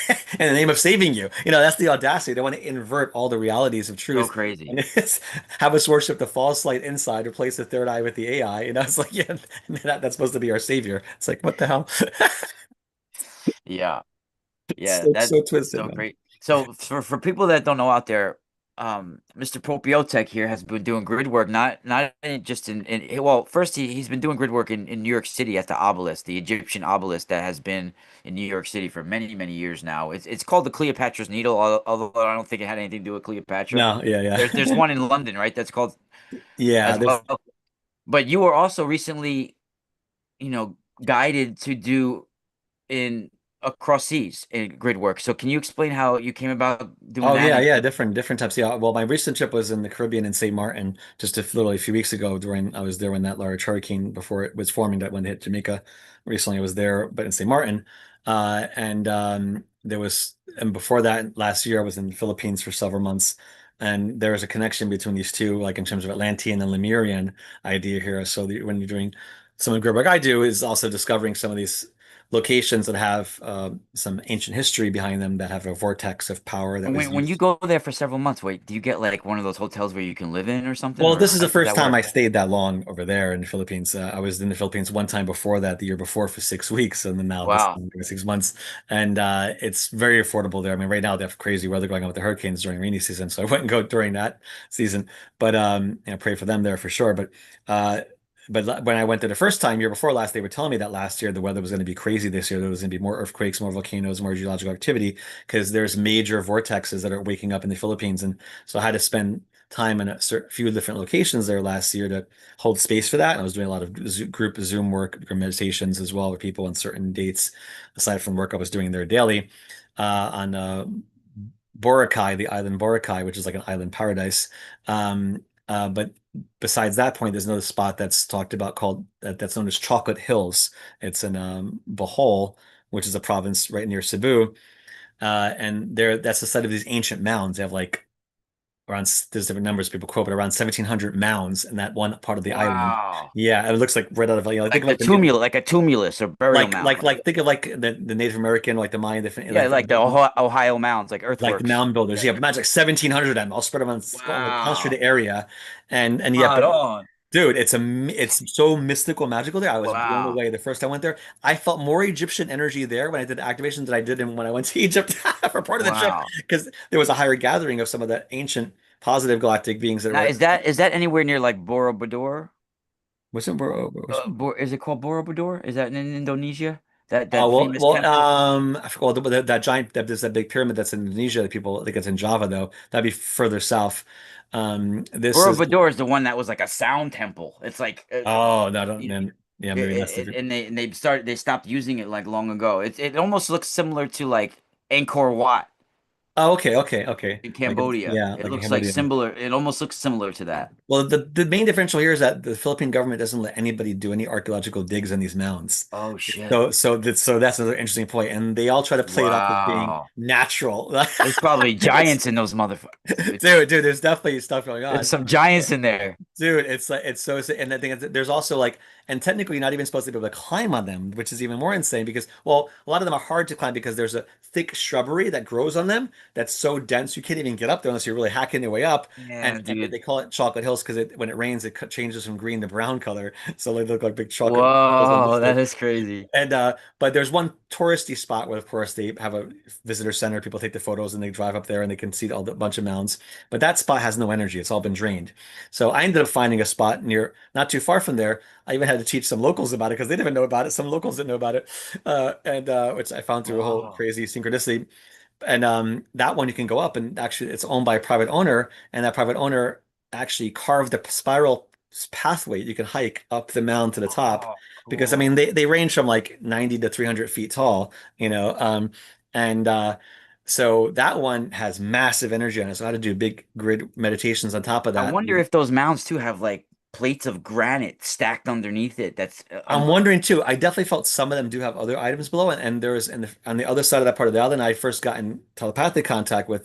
in the name of saving you. That's the audacity. They want to invert all the realities of so truth. crazy. And it's have us worship the false light inside, replace the third eye with the AI. It's like, yeah, that's supposed to be our savior. It's like, what the hell? Yeah. It's Yeah. so, That's so twisted, so man. great. So for people that don't know out there, Mr. Popiotek here has been doing grid work, not just well, first he's been doing grid work in New York City at the obelisk, the Egyptian obelisk that has been in New York City for many, many years now. It's called the Cleopatra's Needle, although I don't think it had anything to do with Cleopatra. No, yeah, There's yeah. one in London, right? That's called Yeah, as there's well. But you were also recently, guided to do in across seas in grid work. So can you explain how you came about doing Oh that? yeah, And yeah, different types. Yeah, well, my recent trip was in the Caribbean in St. Martin just literally a few weeks ago. During I was there when that large hurricane before it was forming that when it hit Jamaica. Recently, I was there, but in St. Martin, and there was and before that last year I was in the Philippines for several months, and there is a connection between these two, like in terms of Atlantean and Lemurian idea here. So when you're doing some of the grid work I do is also discovering some of these locations that have some ancient history behind them that have a vortex of power that was when you used. go there for several months, wait, do you get like one of those hotels where you can live in or something, Well, or this is how the does first that time work? I stayed that long over there in the Philippines. I was in the Philippines one time before that, the year before, for 6 weeks, and then now this Wow. time 6 months. And it's very affordable there. I mean, right now they have crazy weather going on with the hurricanes during rainy season, so I wouldn't go during that season. But pray for them there for sure. Uh, when I went there the first time, year before last, they were telling me that last year the weather was going to be crazy this year. There was going to be more earthquakes, more volcanoes, more geological activity because there's major vortexes that are waking up in the Philippines, and so I had to spend time in a few different locations there last year to hold space for that. And I was doing a lot of group Zoom work or meditations as well with people on certain dates, aside from work I was doing there daily on Boracay, the island Boracay, which is like an island paradise. But besides that point, there's another spot that's talked about called that's known as Chocolate Hills. It's in Bohol, which is a province right near Cebu. And there, that's the site of these ancient mounds. They have like around there's different numbers people quote, but around 1,700 mounds in that one part of the island. Wow. Yeah, and it looks like right out of think Like of the like the tumulus, like a tumulus or burial mound. think of like the Native American, like the Mayan, Yeah, like the Ohio mounds, like like the earthworks. mound builders. Yeah, Yeah, yeah. but imagine like 1,700 of them all spread around like concentrated Wow. area, and yeah, Spot but on. dude, it's so mystical, magical there. I was blown Wow. away the first time I went there. I felt more Egyptian energy there when I did the activation than I did when I went to Egypt for part of the trip Wow. because there was a higher gathering of some of the ancient positive galactic beings that Now, were. is that anywhere near like Borobudur? What's in Bor? What's in- Is it called Borobudur? Is that in Indonesia? That Oh famous temple? I forgot that giant there's that big pyramid that's in Indonesia that people I think it's in Java though. That'd be further south. This is Borobudur is the one that was like a sound temple. It's like oh no, I don't you then yeah, maybe that's the they stopped using it like long ago. It almost looks similar to like Angkor Wat oh okay. in Like it's Cambodia. yeah, It like in looks like Cambodia. similar. It almost looks similar to that. Well, the main differential here is that the Philippine government doesn't let anybody do any archaeological digs on these mounds. Oh shit! So that's another interesting point, and they all try to play it up as being Wow. natural. There's probably It's giants in those motherfuckers, dude. dude, there's definitely stuff going There's on. some giants in there. Dude, it's like it's so and the thing is that there's also like and technically you're not even supposed to be able to climb on them, which is even more insane because well, a lot of them are hard to climb because there's a thick shrubbery that grows on them that's so dense you can't even get up there unless you're really hacking your way up. Yeah, And dude. they call it chocolate hills because when it rains it changes from green to brown color, so they look like big chocolate hills on Whoa, display. that is crazy. And but there's one touristy spot where, of course, they have a visitor center. People take the photos and they drive up there and they can see all the bunch of mounds. But that spot has no energy; it's all been drained. So I ended up finding a spot near, not too far from there. I even had to teach some locals about it because they didn't know about it. Some locals didn't know about it, and which I found through a whole Whoa. crazy synchronicity. And that one you can go up, and actually it's owned by a private owner, and that private owner actually carved a spiral pathway you can hike up the mountain to the top. Oh, Because I cool. mean they range from like 90 to 300 feet tall, and so that one has massive energy on it. So I had to do big grid meditations on top of I that. wonder if those mounds too have like plates of granite stacked underneath it. That's I'm wondering too. I definitely felt some of them do have other items below, and there's on the other side of that part of the island, I first got in telepathic contact with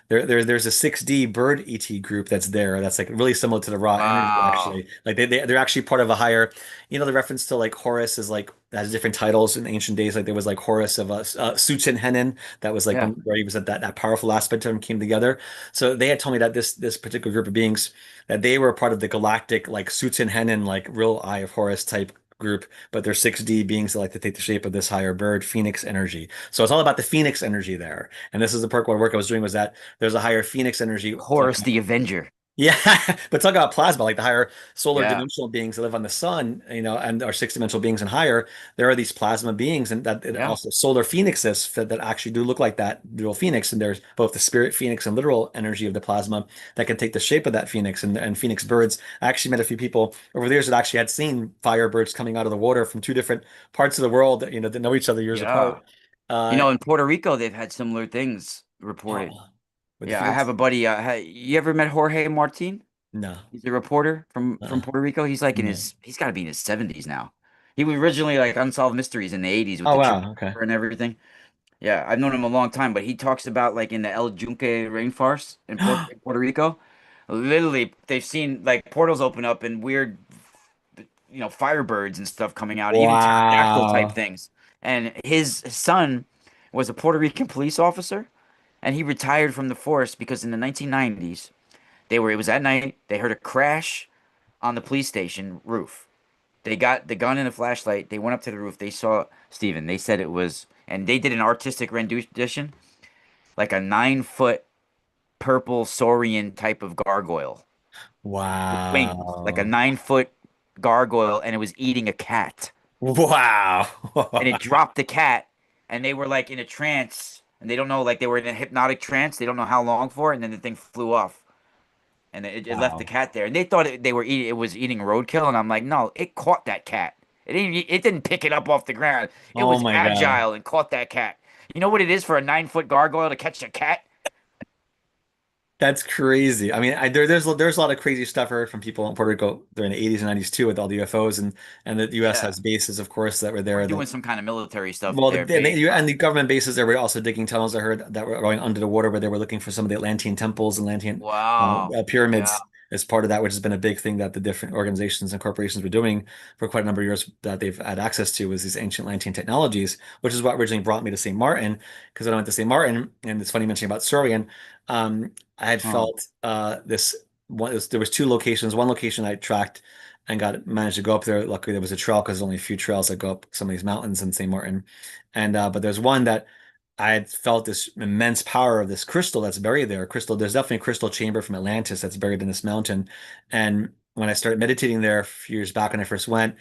there's a 6D bird ET group that's there. That's like really similar to the raw energy wow. actually. Like they're actually part of a higher, the reference to like Horus is like has different titles in ancient days. Like there was like Horus of Suchen that was like Yeah. where he was at that powerful aspect of him came together. So they had told me that this particular group of beings that they were part of the galactic like Suchen like real Eye of Horus type group, but they're 6D beings that like to take the shape of this higher bird, Phoenix energy. So it's all about the Phoenix energy there. And this is the part where work I was doing was that there's a higher Phoenix energy. Horus the Avenger. Yeah, but talk about plasma, like the higher solar Yeah, dimensional beings that live on the sun, and are six-dimensional beings and higher. There are these plasma beings, and that it yeah, also solar phoenixes that actually do look like that dual phoenix. And there's both the spirit phoenix and literal energy of the plasma that can take the shape of that phoenix. And phoenix birds. I actually met a few people over the years that actually had seen firebirds coming out of the water from two different parts of the world that know each other years apart. yeah. Uh, In Puerto Rico, they've had similar things reported. oh, with the Yeah, I have phoenix? a buddy. You ever met Jorge Martin? No, He's a reporter from uh-uh, Puerto Rico. He's like no. he's got to be in his 70s now. He was originally like Unsolved Mysteries in the 80s with Oh the trip wow, okay. and everything. Yeah, I've known him a long time, but he talks about like in the El Yunque rainforest in Puerto Rico, literally they've seen like portals open up and weird, firebirds and stuff coming out, even pterodactyl type Wow. things. And his son was a Puerto Rican police officer, and he retired from the force because in the 1990s, it was at night, they heard a crash on the police station roof. They got the gun and a flashlight. They went up to the roof. They saw Steven. They said it was, and they did an artistic rendition, like a 9 foot purple saurian type of gargoyle with wings, like a Wow. 9 foot gargoyle, and it was eating a cat. Wow. And it dropped the cat, and they were like in a trance, and they don't know, like they were in a hypnotic trance. They don't know how long for, and then the thing flew off. And it left the Wow. cat there, and they thought it was eating roadkill, and I'm like, no, it caught that cat. It didn't pick it up off the ground. It Oh was my God. agile and caught that cat. You know what it is for a 9 foot gargoyle to catch a cat? That's crazy. I mean, there's a lot of crazy stuff I heard from people in Puerto Rico during the 80s and 90s too, with all the UFOs, and the US Yeah, has bases, of course, that were we're there. doing some kind of military stuff Well, there based and on. the government bases there were also digging tunnels. I heard that were going under the water, where they were looking for some of the Atlantean temples and Atlantean Wow. Yeah. pyramids as part of that, which has been a big thing that the different organizations and corporations were doing for quite a number of years that they've had access to, was these ancient Atlantean technologies, which is what originally brought me to St. Martin. Because when I went to St. Martin, and it's funny mentioning about Saurian, I had Huh. felt this one. There was two locations. One location I tracked and got managed to go up there. Luckily, there was a trail because there's only a few trails that go up some of these mountains in St. Martin. And but there's one that I had felt this immense power of this crystal that's buried there. Crystal, there's definitely a crystal chamber from Atlantis that's buried in this mountain. And when I started meditating there a few years back when I first went,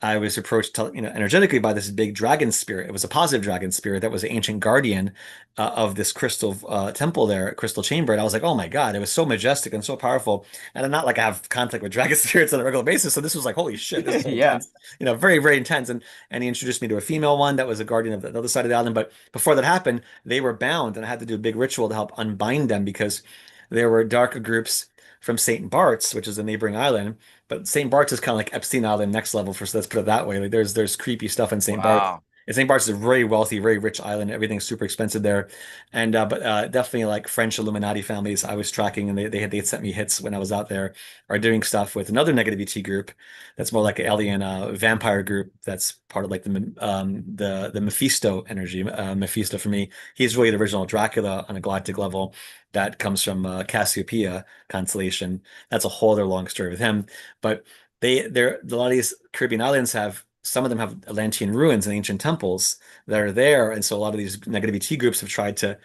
I was approached, energetically by this big dragon spirit. It was a positive dragon spirit that was the ancient guardian of this crystal temple there, crystal chamber. And I was like, oh my God, it was so majestic and so powerful. And I'm not like I have conflict with dragon spirits on a regular basis. So this was like, holy shit, this is so Yeah. intense, very, very intense. And he introduced me to a female one that was a guardian of the other side of the island. But before that happened, they were bound, and I had to do a big ritual to help unbind them because there were dark groups from St. Bart's, which is a neighboring island. But St. Bart's is kind of like Epstein Island next level, for, so let's put it that way. Like there's creepy stuff in St. Bart's. Wow. And St. Bart's is a very wealthy, very rich island. Everything's super expensive there. And but definitely like French Illuminati families I was tracking, and they sent me hits when I was out there, are doing stuff with another negativity group that's more like an alien vampire group that's part of like the Mephisto energy. Mephisto, for me, he's really the original Dracula on a galactic level that comes from Cassiopeia constellation. That's a whole other long story with him. But a lot of these Caribbean islands have, some of them have Atlantean ruins and ancient temples that are there, and so a lot of these negativity groups have tried to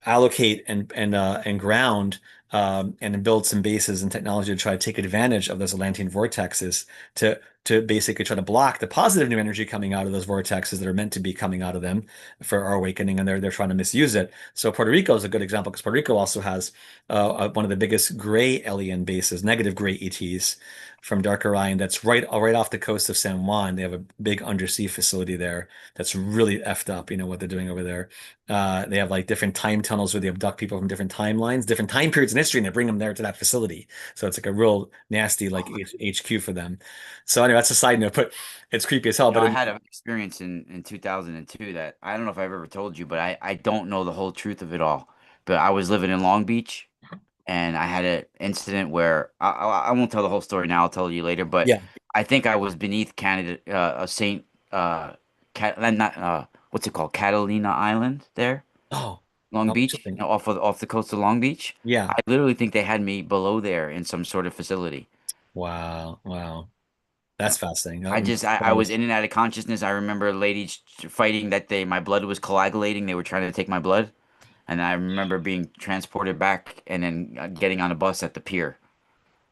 allocate and ground, and build some bases and technology to try to take advantage of those Atlantean vortexes to basically try to block the positive new energy coming out of those vortexes that are meant to be coming out of them for our awakening, and they're trying to misuse it. So Puerto Rico is a good example because Puerto Rico also has one of the biggest gray alien bases, negative gray ETs from Dark Orion, that's right off the coast of San Juan. They have a big undersea facility there that's really effed up, what they're doing over there. They have like different time tunnels where they abduct people from different timelines, different time periods in history, and they bring them there to that facility. So it's like a real nasty like HQ for them. So anyway, that's a side note, but it's creepy as hell. But I had an experience in 2002 that I don't know if I've ever told you, but I don't know the whole truth of it all. But I was living in Long Beach, and I had an incident where I won't tell the whole story now. I'll tell you later. But yeah. I think I was beneath Canada, a Saint, not what's it called, Catalina Island there, Oh, Long oh, Beach, interesting. off the coast of Long Beach. Yeah. I literally think they had me below there in some sort of facility. Wow. Wow. That's fascinating. I I'm just I was surprised. in and out of consciousness. I remember ladies fighting that my blood was coagulating. They were trying to take my blood, and I remember being transported back and then getting on a bus at the pier.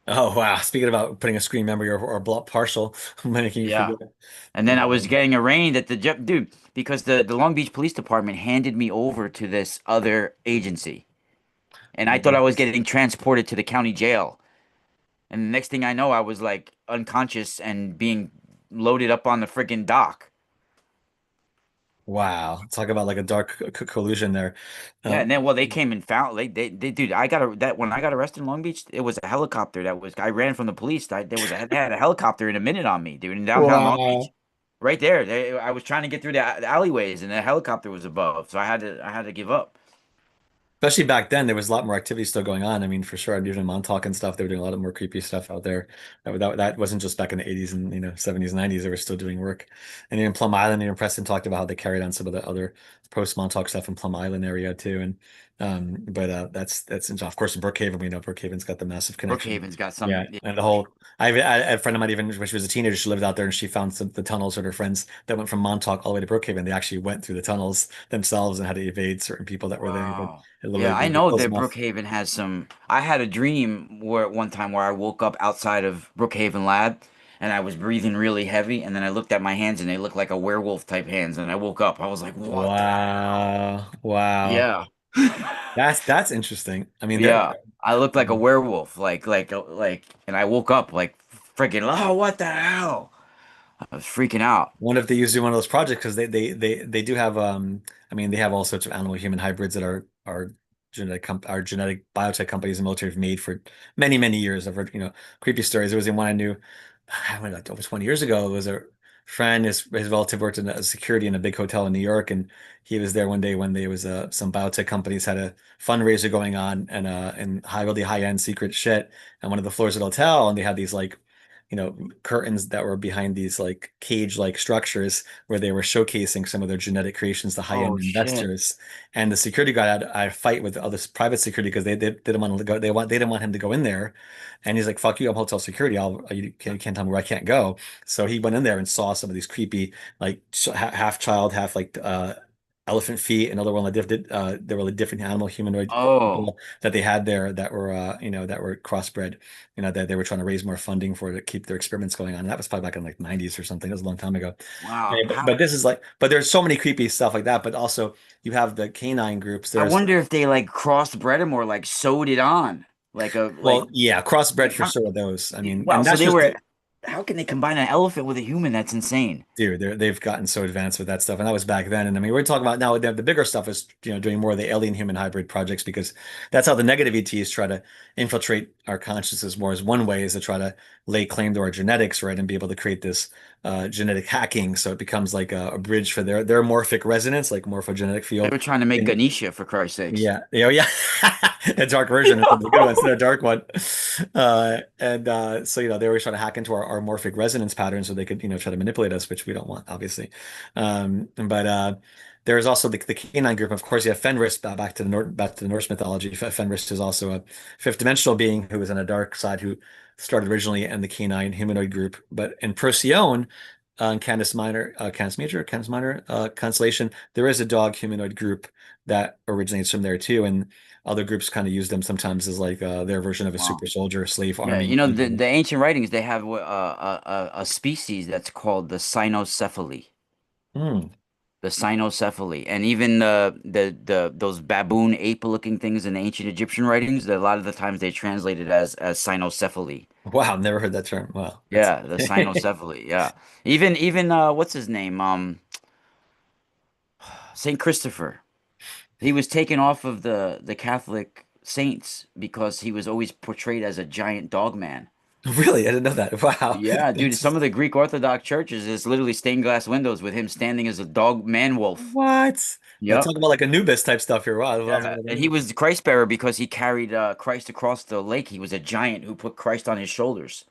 Oh wow! Speaking about putting a screen memory or block partial, making you Yeah. forget. And then I was Wow. getting arraigned at dude, because the Long Beach Police Department handed me over to this other agency. And I thought I was What? getting transported to the county jail. And the next thing I know, I was like unconscious and being loaded up on the freaking dock. Wow. Talk about like a dark collusion there. Yeah, and Um, then well, they came and found they dude. I got that when I got arrested in Long Beach, it was a helicopter that was. I ran from the police. They had a helicopter in a minute on me, dude, in downtown Long Beach, wow. right there. I was trying to get through the alleyways, and the helicopter was above, so I had to give up. Especially back then, there was a lot more activity still going on. I mean, for sure, even in Montauk and stuff, they were doing a lot of more creepy stuff out there. That wasn't just back in the 80s and 70s, 90s. They were still doing work. And even Plum Island, Preston talked about how they carried on some of the other post Montauk stuff in Plum Island area too. And but that's of course in Brookhaven, we know Brookhaven's got the massive connection. Brookhaven's got Yeah, some. Yeah. and the whole I had a friend of mine even when she was a teenager, she lived out there and she found the tunnels with her friends that went from Montauk all the way to Brookhaven. They actually went through the tunnels themselves and had to evade certain people that were there. But Wow. it Yeah, literally I they know closed that them off. Brookhaven has some. I had a dream where at one time where I woke up outside of Brookhaven Lab and I was breathing really heavy, and then I looked at my hands and they looked like a werewolf type hands, and I woke up. I was like, what the hell? Wow. Wow. Yeah. That's interesting. I mean, that Yeah. I looked like a werewolf, and I woke up like freaking, oh, what the hell? I was freaking out. wonder if they used to do one of those projects because they do have I mean they have all sorts of animal human hybrids that are genetic biotech companies and military have made for many years. I've heard creepy stories. There was one I knew I went like over 20 years ago. It was a friend, his relative worked in a security in a big hotel in New York, and he was there one day when there was some biotech companies had a fundraiser going on and really high end secret shit on one of the floors of the hotel, and they had these like curtains that were behind these like cage like structures where they were showcasing some of their genetic creations to high end Oh shit. investors. And the security guard had a fight with the other private security because they didn't want to go. They didn't want him to go in there. And he's like, "Fuck you! I'm hotel security. You can't tell me where I can't go." So he went in there and saw some of these creepy, like half child, half like elephant feet. Another one like there were like different animal humanoid Oh, people that they had there that were that were crossbred. That they were trying to raise more funding for to keep their experiments going on. And that was probably back in like the 90s or something. That was a long time ago. wow. Anyway, but this is like, but there's so many creepy stuff like that. But also you have the canine groups. I There's wonder if they like crossbred him or like sewed it on. well, yeah, crossbred Like for how sure. Those, I mean, wow, and so that's they just were how can they combine an elephant with a human? That's insane. dude, they've gotten so advanced with that stuff, and that was back then. And I mean, we're talking about now the bigger stuff is doing more of the alien human hybrid projects because that's how the negative ETs try to infiltrate our consciousness more. As one way is to try to lay claim to our genetics, right, and be able to create this genetic hacking, so it becomes like a bridge for their morphic resonance, like morphogenetic They field. were trying to make And Ganesha for Christ's sakes. yeah, yeah. A dark version instead of the good one, instead of a dark one. And so they were trying to hack into our morphic resonance pattern so they could try to manipulate us, which we don't want, obviously. But there is also the canine group. Of course, you have Fenris back to the Norse mythology. Fenris is also a fifth dimensional being who was on a dark side who started originally in the canine humanoid group, but in Procyon. Canis Minor constellation, there is a dog humanoid group that originates from there too, and other groups kind of use them sometimes as like their version of a Wow. super soldier slave Yeah, army. the ancient writings they have a species that's called the cynocephaly. Hmm. The cynocephaly, and even the those baboon ape-looking things in the ancient Egyptian writings, that a lot of the times they translate it as cynocephaly. Wow, never heard that term. Wow, that's Yeah, the cynocephaly. Yeah, even what's his name? Saint Christopher. He was taken off of the Catholic saints because he was always portrayed as a giant dog man. really, I didn't know that. Wow, Yeah, dude, some that's of the Greek Orthodox churches is literally stained glass windows with him standing as a dog man wolf. what. Now Yep. talk about like Anubis type stuff here. Wow, that was Yeah, like and he Anubis. was the Christ bearer because he carried Christ across the lake. He was a giant who put Christ on his shoulders.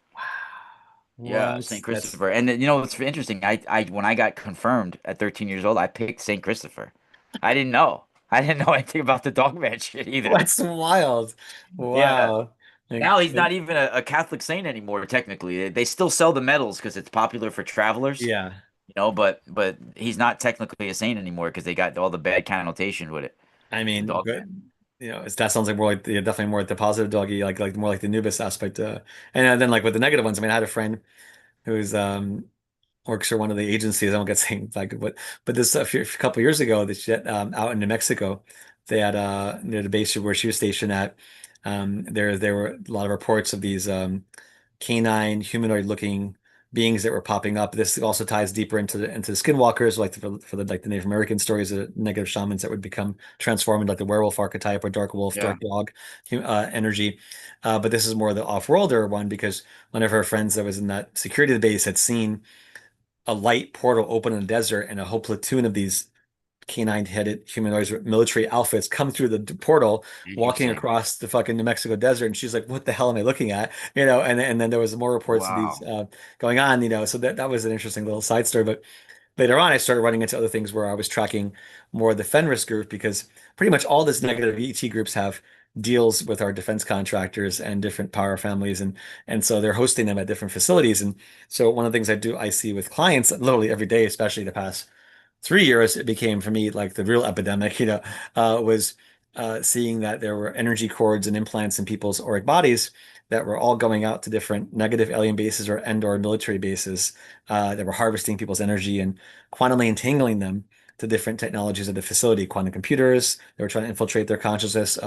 Yeah, What? Saint That's Christopher. And then, what's interesting? I when I got confirmed at 13 years old, I picked Saint Christopher. I didn't know. I didn't know anything about the dogman shit either. that's wild. Yeah. Wow. Like, Now he's not even a Catholic saint anymore, technically. They still sell the medals because it's popular for travelers, yeah. but he's not technically a saint anymore because they got all the bad connotation with it. I The mean, dog but man. that sounds like more like definitely more like the positive doggy, like more like the Nubis aspect. And then like with the negative ones, I mean, I had a friend who's works for one of the agencies. I won't get saying like, but this a couple years ago, this shit out in New Mexico, they had near the base where she was stationed at. There were a lot of reports of these canine humanoid looking beings that were popping up. This also ties deeper into the skinwalkers, like for the like the Native American stories of negative shamans that would become transformed into like the werewolf archetype or dark wolf, Yeah. dark dog energy. But this is more the off-worlder one because one of her friends that was in that security base had seen a light portal open in the desert and a whole platoon of these canine-headed humanoids with military outfits come through the portal, walking Interesting. across the fucking New Mexico desert, and she's like, "What the hell am I looking at?" And then there was more reports of these Wow. going on, So that was an interesting little side story. But later on, I started running into other things where I was tracking more of the Fenris group because pretty much all this negative ET groups have deals with our defense contractors and different power families, and so they're hosting them at different facilities. And so one of the things I see with clients literally every day, especially the past 3 years, it became for me like the real epidemic, was seeing that there were energy cords and implants in people's auric bodies that were all going out to different negative alien bases or military bases that were harvesting people's energy and quantumly entangling them to different technologies at the facility, quantum computers. They were trying to infiltrate their consciousness,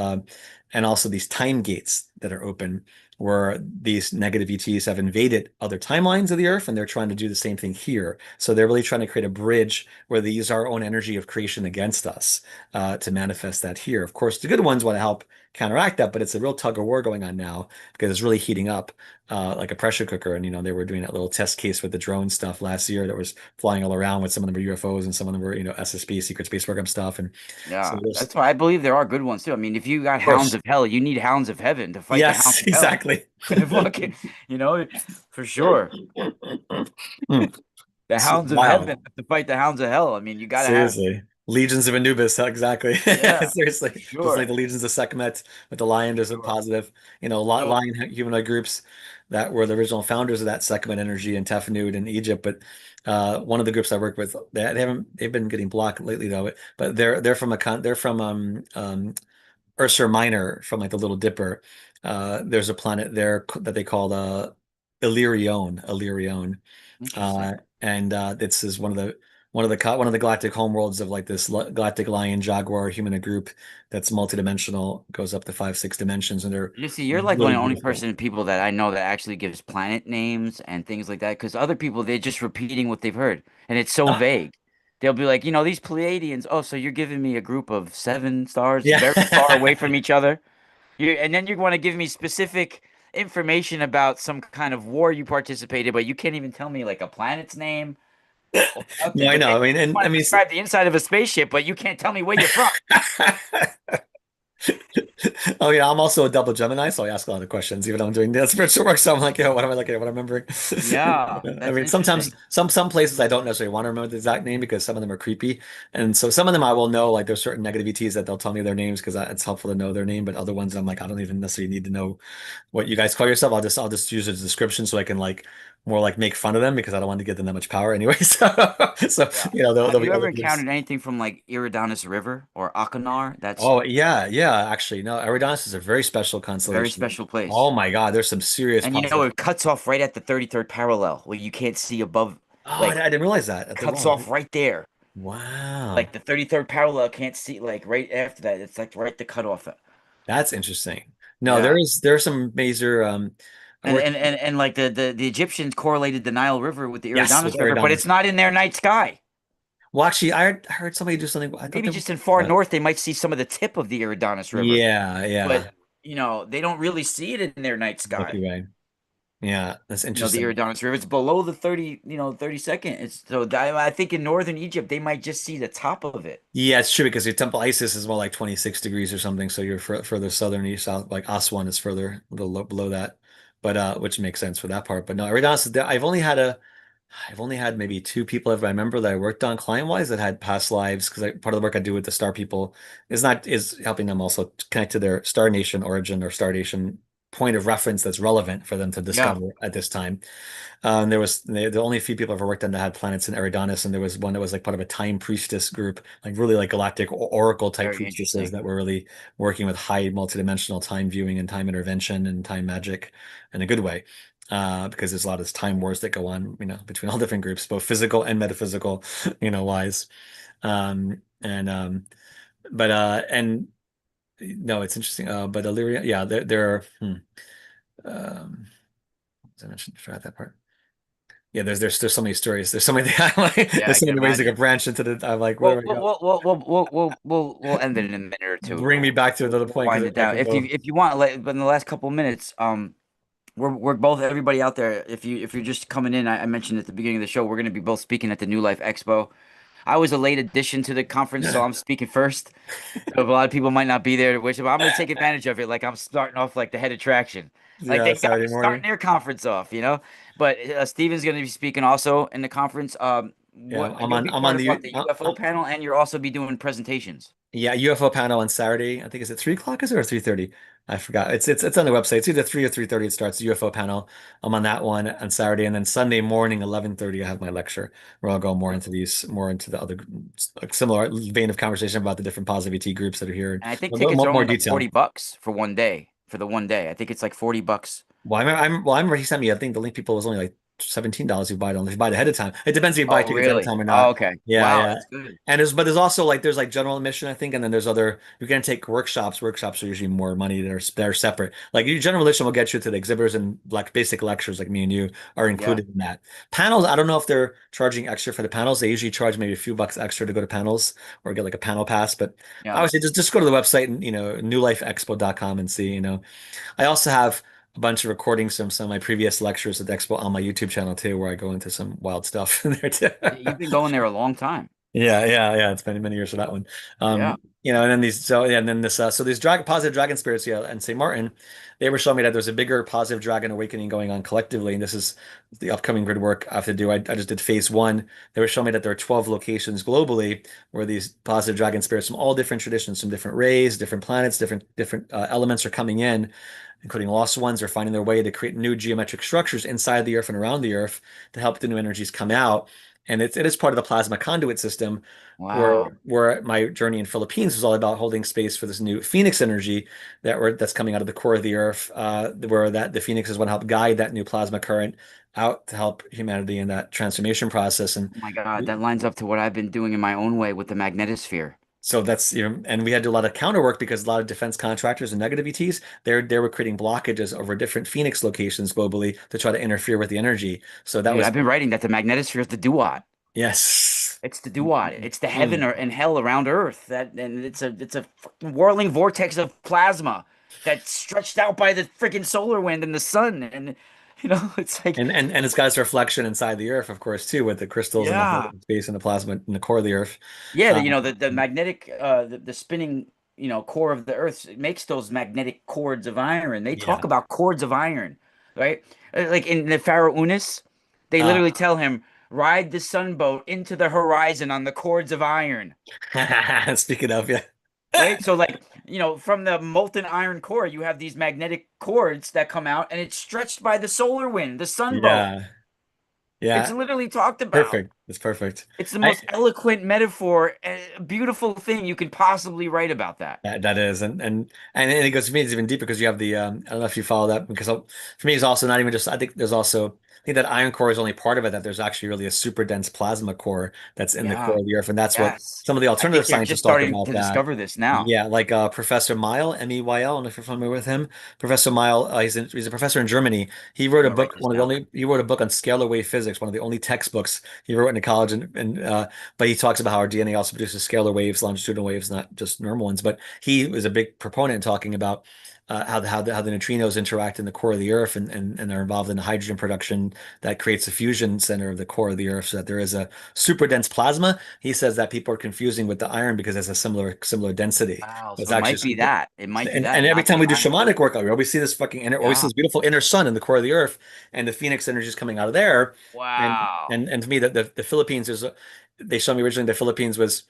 and also these time gates that are open where these negative ETs have invaded other timelines of the Earth, and they're trying to do the same thing here. So they're really trying to create a bridge where they use our own energy of creation against us to manifest that here. Of course, the good ones want to help counteract that, but it's a real tug of war going on now because it's really heating up like a pressure cooker. And they were doing that little test case with the drone stuff last year that was flying all around. With some of them were UFOs and some of them were SSP, Secret Space Program stuff. And so Yeah. there's, That's why I believe there are good ones too. I mean, if you got of hounds course, of hell, you need hounds of heaven to fight the hounds yes, of hell. exactly. Fucking, you know, for sure. Hmm. The It's hounds of heaven wild. have to fight the hounds of hell. I mean, you gotta have, Seriously. Legions of Anubis, exactly. yeah, for Seriously. Just like sure. the Legions of Sekhmet with the lion, there's a Sure. positive, So lion humanoid groups that were the original founders of that Sekhmet energy in Tefnut in Egypt. But one of the groups I work with, they've been getting blocked lately though. But they're from Ursa Minor from like the Little Dipper. There's a planet there that they call Illyrione. Uh, interesting. and this is one of the galactic homeworlds of like this galactic lion jaguar humanoid group that's multidimensional, goes up to 5, 6 dimensions, and they're You see, you're like one really of the only beautiful. person people that I know that actually gives planet names and things like that. Because other people, they're just repeating what they've heard, and it's so Ah, vague. They'll be like, these Pleiadians. Oh, so you're giving me a group of 7 stars yeah. very far away from each other. And then you want to give me specific information about some kind of war you participated, but you can't even tell me like a planet's name or No, nothing. I But then know. I mean, you and want I to mean, describe the inside of a spaceship, but you can't tell me where you're from. oh yeah, I'm also a double Gemini, so I ask a lot of questions, even though I'm doing the spiritual work. So I'm like, what am I looking at? What I'm remembering? Yeah, I that's mean, sometimes interesting. some places I don't necessarily want to remember the exact name because some of them are creepy, and so some of them I will know. Like there's certain negative ETs that they'll tell me their names because it's helpful to know their name. But other ones I'm like, I don't even necessarily need to know what you guys call yourself. I'll just use a description so I can like more like make fun of them because I don't want to give them that much power anyway. So Yeah. there'll Have be you ever other groups. encountered anything from like Iridanus River or Akinar? That's Oh yeah, yeah. Actually, no, Eridanus is a very special a very constellation. special Oh place. my God, there's some serious And positive. it cuts off right at the 33rd parallel where you can't see above, Oh, I like, didn't realize that. At the cuts wall. off right there. Like Wow, the 33rd parallel can't see, like, right after that. It's like right the cutoff. that's interesting. No, Yeah. there's some major. I And, worked. and, and, and like the Egyptians correlated the Nile River with the Yes, with Eridanus River, but it's Eridanus. not in their night sky. Well, actually, I heard somebody do something. I thought Maybe they were. just in far north, they might see some of the tip of the Eridanus River, Yeah, but yeah. they don't really see it in their night Milky sky. Way. Yeah, that's The interesting. Eridanus River. It's below the 32nd. It's so I think in northern Egypt they might just see the top of it. Yeah, it's true because your Temple Isis is more like 26 degrees or something. So you're further southern, east south. Like Aswan is further below that, but which makes sense for that part. But no, Eridanus, I've only had maybe two people ever I remember that I worked on client-wise that had past lives because part of the work I do with the star people is helping them also connect to their star nation origin or star nation point of reference that's relevant for them to Yeah. discover at this time. There was the only few people I've ever worked on that had planets in Eridanus, and there was one that was like part of a time priestess group, like really like galactic oracle type Very priestesses interesting. that were really working with high multidimensional time viewing and time intervention and time magic in a good way. Because there's a lot of this time wars that go on, between all different groups, both physical and metaphysical, wise. And but and no, it's interesting. But Illyria, yeah, there are. As I mentioned, forgot that part. Yeah, there's so many stories. There's so many Yeah, there's I so can many ways to go imagine. branch into the. I'm like, where Well, do I we'll go? we'll end it in a minute or two. Bring me back to another We'll point wind because it I down. can go. If you want, like, but in the last couple of minutes, we're both everybody out there. If you're just coming in, I mentioned at the beginning of the show, we're going to be both speaking at the New Life Expo. I was a late addition to the conference, so I'm speaking first. So a lot of people might not be there, which I'm going to take advantage of it. Like I'm starting off like the head attraction. Like Yeah, they got me Saturday starting morning. their conference off, you know. But Steven's going to be speaking also in the conference. Yeah, You'll be I'm part on of what, the UFO I'm, panel, and you'll also be doing presentations. yeah, UFO panel on Saturday. I think is it 3 o'clock is it or 3:30? I forgot. It's on the website. It's either 3 or 3:30. It starts the UFO panel. I'm on that one on Saturday, and then Sunday morning 11:30 I have my lecture where I'll go more into the other like similar vein of conversation about the different positive ET groups that are here and And I think a little tickets more, are more only like detail. $40 for one day. For the one day, I think it's like $40. Well, I remember he sent me. I think the link people was only like $17 if you buy it ahead of time. It depends if you buy Oh, tickets ahead of really? time or Oh, not. okay. Yeah, Wow, yeah. that's good. But there's also like there's like general admission, I think, and then there's other you can take workshops. Workshops are usually more money. They're separate. Like your general admission will get you to the exhibitors and like basic lectures like me and you are Yeah, included in that. Panels, I don't know if they're charging extra for the panels. They usually charge maybe a few bucks extra to go to panels or get like a panel pass. But yeah. obviously just go to the website and newlifeexpo.com and see. I also have a bunch of recordings from some of my previous lectures at the expo on my YouTube channel too, where I go into some wild stuff in there too. You've been going there a long time. Yeah, yeah, yeah. It's been many years for that one. Yeah. And then these positive dragon spirits, yeah, and St. Martin, they were showing me that there's a bigger positive dragon awakening going on collectively, and this is the upcoming grid work I have to do. I just did phase one. They were showing me that there are 12 locations globally where these positive dragon spirits from all different traditions, from different rays, different planets, different elements are coming in, including lost ones, are finding their way to create new geometric structures inside the Earth and around the Earth to help the new energies come out. And it is part of the plasma conduit system Wow. where my journey in Philippines was all about holding space for this new Phoenix energy that's coming out of the core of the Earth, where that the Phoenix is going to help guide that new plasma current out to help humanity in that transformation process. And Oh my God, that lines up to what I've been doing in my own way with the magnetosphere. so and we had to do a lot of counter work because a lot of defense contractors and negative ETs, they were creating blockages over different Phoenix locations globally to try to interfere with the energy. So that Dude, was, I've been writing that the magnetosphere is the duat. yes. It's the duat. It's the heaven Mm. or and hell around Earth. And it's a fucking whirling vortex of plasma that's stretched out by the freaking solar wind and the sun. And it's like, And it's got its reflection inside the Earth, of course, too, with the crystals and the yeah. hydrogen space and the plasma in the core of the Earth. Yeah, Uh, the magnetic the spinning core of the Earth makes those magnetic cords of iron. They talk yeah. about cords of iron, right? Like in the Pharaoh Unis, they Uh, literally tell him ride the sunboat into the horizon on the cords of iron, speaking of, yeah. right? So like from the molten iron core, you have these magnetic cords that come out, and it's stretched by the solar wind, the sunboat. Yeah. It's Yeah. literally talked about. Perfect. It's perfect. It's the I most eloquent metaphor, beautiful thing you could possibly write about that. that is, and it goes for me, it's even deeper because you have the I don't know if you follow that because for me it's also not even just I think there's also I think that iron core is only part of it, that there's actually really a super dense plasma core that's in the core Yeah. of the Earth, and that's what Yes. some of the I alternative think they're just scientists talk starting about to that. discover this now. Yeah, like Professor Mile, Meyl. I don't know if you're familiar with him. Professor Mile, he's a professor in Germany. He wrote I'm a gonna write book, this one of the down. only he wrote a book on scalar wave physics, one of the only textbooks he wrote in college, but he talks about how our DNA also produces scalar waves, longitudinal waves, not just normal ones. But he was a big proponent in talking about how the neutrinos interact in the core of the Earth and are involved in the hydrogen production that creates a fusion center of the core of the Earth, so that there is a super dense plasma. He says that people are confusing with the iron because it has a similar density. Wow. It's So it actually might be super. that. It might be And that, every not time the we do iron. shamanic work, we always see this always see Yeah. this beautiful inner sun in the core of the Earth, and the Phoenix energy is coming out of there. And Wow. and to me, the Philippines is. They showed me originally the Philippines was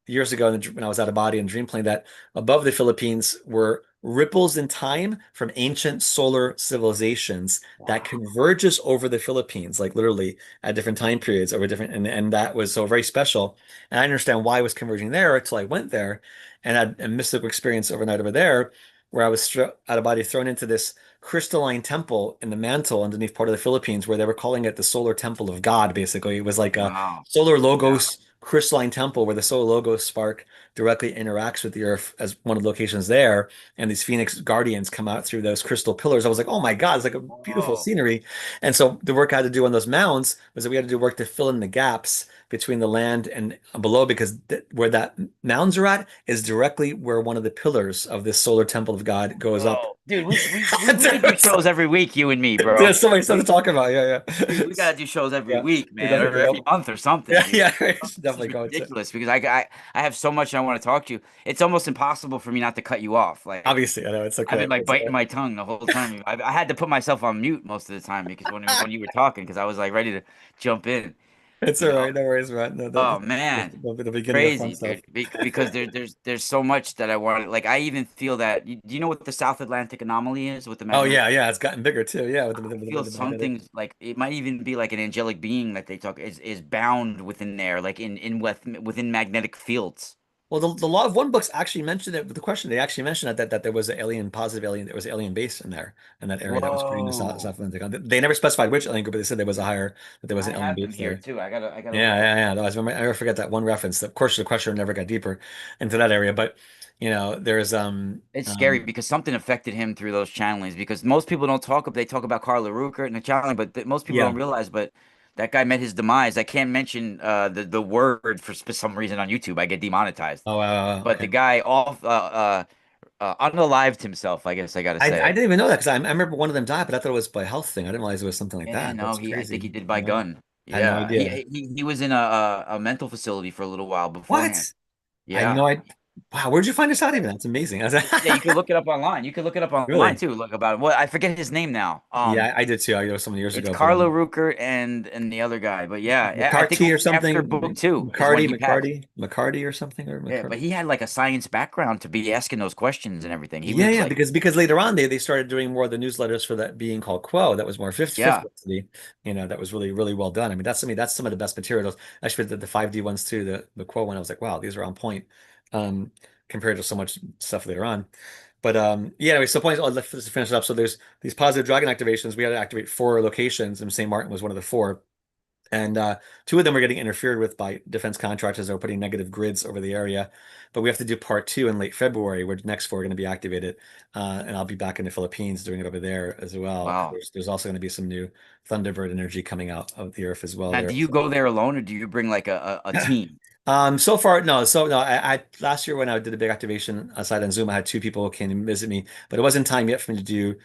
years ago when I was out of body and dream plane that above the Philippines were ripples in time from ancient solar civilizations that Wow. converges over the Philippines, like literally at different time periods over different, and that was so very special. And I understand why it was converging there until I went there and had a mystical experience overnight over there where I was out of body thrown into this crystalline temple in the mantle underneath part of the Philippines where they were calling it the solar temple of God, basically. It was like a Wow. solar Yeah. logos crystalline temple where the solar logos spark directly interacts with the earth as one of the locations there. And these Phoenix guardians come out through those crystal pillars. I was like, oh my God, it's like a beautiful Whoa. scenery. And so the work I had to do on those mounds was that we had to do work to fill in the gaps between the land and below because where that mounds are at is directly where one of the pillars of this solar temple of God goes up. Whoa. Dude, we could do shows every week, you and me, bro. There's so many stuff to We, talk about. Yeah, dude, yeah. we gotta do shows every Yeah, week, we man, definitely or every go. month or something, Yeah, dude. yeah, we should This is definitely go to. ridiculous because I have so much I want to talk to you. It's almost impossible for me not to cut you off. Like Obviously, I know it's I've okay. been like It's biting okay. my tongue the whole time. I had to put myself on mute most of the time because when you were talking, because I was like ready to jump in, It's you all know. right. No worries, man. No, Oh man, the beginning of fun crazy, stuff. dude. Because there's so much that I want. Like I even feel that. Do you know what the South Atlantic anomaly is with the Oh magnetic? yeah, yeah. It's gotten bigger too. Yeah, I feel with the magnetic. something's like it might even be like an angelic being that they talk is bound within there, like within magnetic fields. Well, the Law of One books actually mentioned it with the question. They actually mentioned that there was an alien, positive alien, there was an alien base in there in that area that was creating the Whoa. South Atlantic. They never specified which alien group, but they said there was a higher that there was I an alien have them base here there. too. I gotta Yeah, look that. yeah, yeah. No, I never forget that one reference. Of course, the question never got deeper into that area, but there's It's scary because something affected him through those channelings. Because most people don't talk. They talk about Carla Ruckert and the channeling, but most people don't yeah. realize. But that guy met his demise. I can't mention the word for some reason on YouTube. I get demonetized. Oh, But the okay. guy unalived himself. I guess I gotta I say. didn't even know that because I remember one of them died, but I thought it was by health thing. I didn't realize it was something like Yeah, that. no, That's I think he crazy. did by Yeah, gun. I had no Yeah, idea. he was in a mental facility for a little while beforehand. What? I Yeah. I wow, where'd you find this out even? That's amazing. Yeah, you can look it up online. You can look it up online Really? too. Look about it. Well, I forget his name now. Yeah, I did too. I know so many years It's ago, but Carlo Rucker and the other guy. But yeah, I think it McCarthy or was after something, book two is when he passed. McCarty or something or Yeah, but McCarty. he had like a science background to be asking those questions and everything. He Yeah, was yeah, like, because later on they started doing more of the newsletters for that being called Quo. That was more fifth yeah, density, that was really, really well done. I mean, that's some of the best materials. Actually, the 5D ones too, the Quo one, I was like, wow, these are on point, um, compared to so much stuff later on. But yeah, anyway, so point, let's just finish it up. So there's these positive dragon activations. We had to activate 4 locations, and St. Martin was one of the 4. And 2 of them were getting interfered with by defense contractors that were putting negative grids over the area. But we have to do part 2 in late February, where the next 4 are going to be activated. And I'll be back in the Philippines doing it over there as well. wow. There's also going to be some new Thunderbird energy coming out of the Earth as well Now, there. do you go there alone or do you bring like a team? So far, no. So no, I last year when I did a big activation aside on Zoom, I had 2 people who came and visit me, but it wasn't time yet for me to do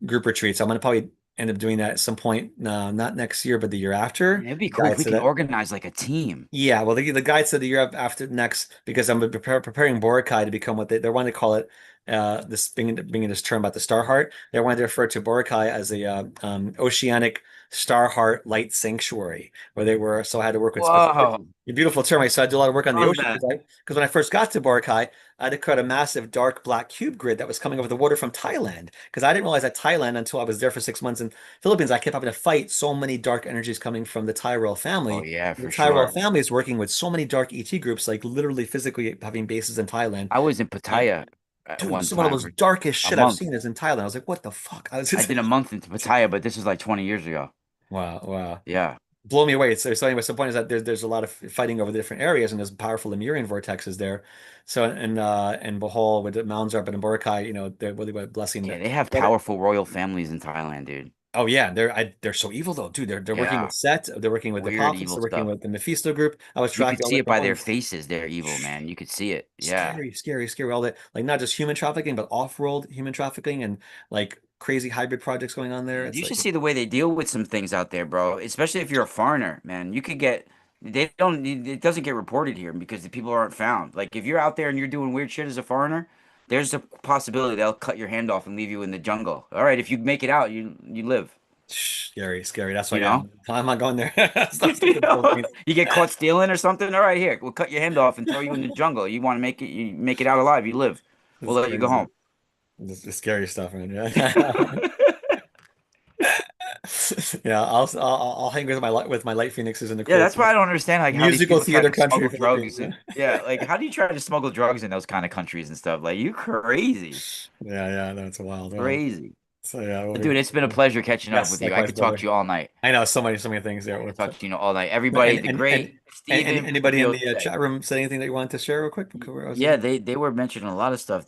group retreats. I'm gonna probably end up doing that at some point. No, not next year, but the year Man, after. it'd be The cool guy if we said can that. organize like a team. Yeah, well, the guide said the year after next because I'm preparing Boracay to become what they're wanting to call it. This being this term about the star heart, they wanted to refer to Boracay as a oceanic star heart light sanctuary, where they were. So I had to work with specific, Whoa, a beautiful term. So I did a lot of work on the love ocean that. because when I first got to Boracay, I had to cut a massive dark black cube grid that was coming over the water from Thailand because I didn't realize that Thailand until I was there for 6 months in Philippines. I kept having to fight so many dark energies coming from the Thai royal Oh family. yeah, The for Thai royal sure. family is working with so many dark ET groups, like literally physically having bases in Thailand. I was in And Pattaya at dude, one some of the time most for darkest a shit I've month. seen is in Thailand. I was like, what the fuck? I was I just did a month into Pattaya, but this was like 20 years ago. wow, wow. Yeah. Blow me away. So anyway, so the point is that there's a lot of fighting over the different areas and there's powerful Lemurian vortexes there. So and Bohol with the mountains up and in Boracay, they're really blessing Yeah, that. they have But powerful royal families in Thailand, dude. oh yeah, they're so evil though, dude. They're working with Yeah. Set, they're working with the Weird Prophets, evil they're working stuff. with the Mephisto group. I was You could tracking all see it the by their one faces. They're evil, man. You could see it. Yeah. scary, scary, scary. All that, like not just human trafficking, but off-world human trafficking and like crazy hybrid projects going on there. Yeah, It's you like, should see the way they deal with some things out there, bro. Especially if you're a foreigner, man. You could get they don't it doesn't get reported here because the people aren't found. Like if you're out there and you're doing weird shit as a foreigner, there's a possibility they'll cut your hand off and leave you in the jungle. All right, if you make it out, you live. Scary, scary. That's why, You yeah, know? I'm not going there. Stop You sticking to the know? Philippines. You get caught stealing or something? All right, here, we'll cut your hand off and throw you in the jungle. You want to make it, you make it out alive, you live. We'll It's let you go crazy. home. This is scary stuff, man. Yeah. Yeah, I'll hang with my light phoenixes in the Yeah, cool that's why I don't understand like how these musical people try theater to country, smuggle Philippines. drugs. Yeah, like how do you try to smuggle drugs in those kind of countries and stuff? Like you crazy, Yeah, yeah, that's wild. crazy. So yeah, But dude, it's been a pleasure catching up yes, with you. I likewise, could talk to brother. you all night. I know so many things there. I could With talk to you all night. Everybody, and the and and, great and Stephen anybody in Popio. the chat room said anything that you wanted to share real quick before I was Yeah, there? they were mentioning a lot of stuff.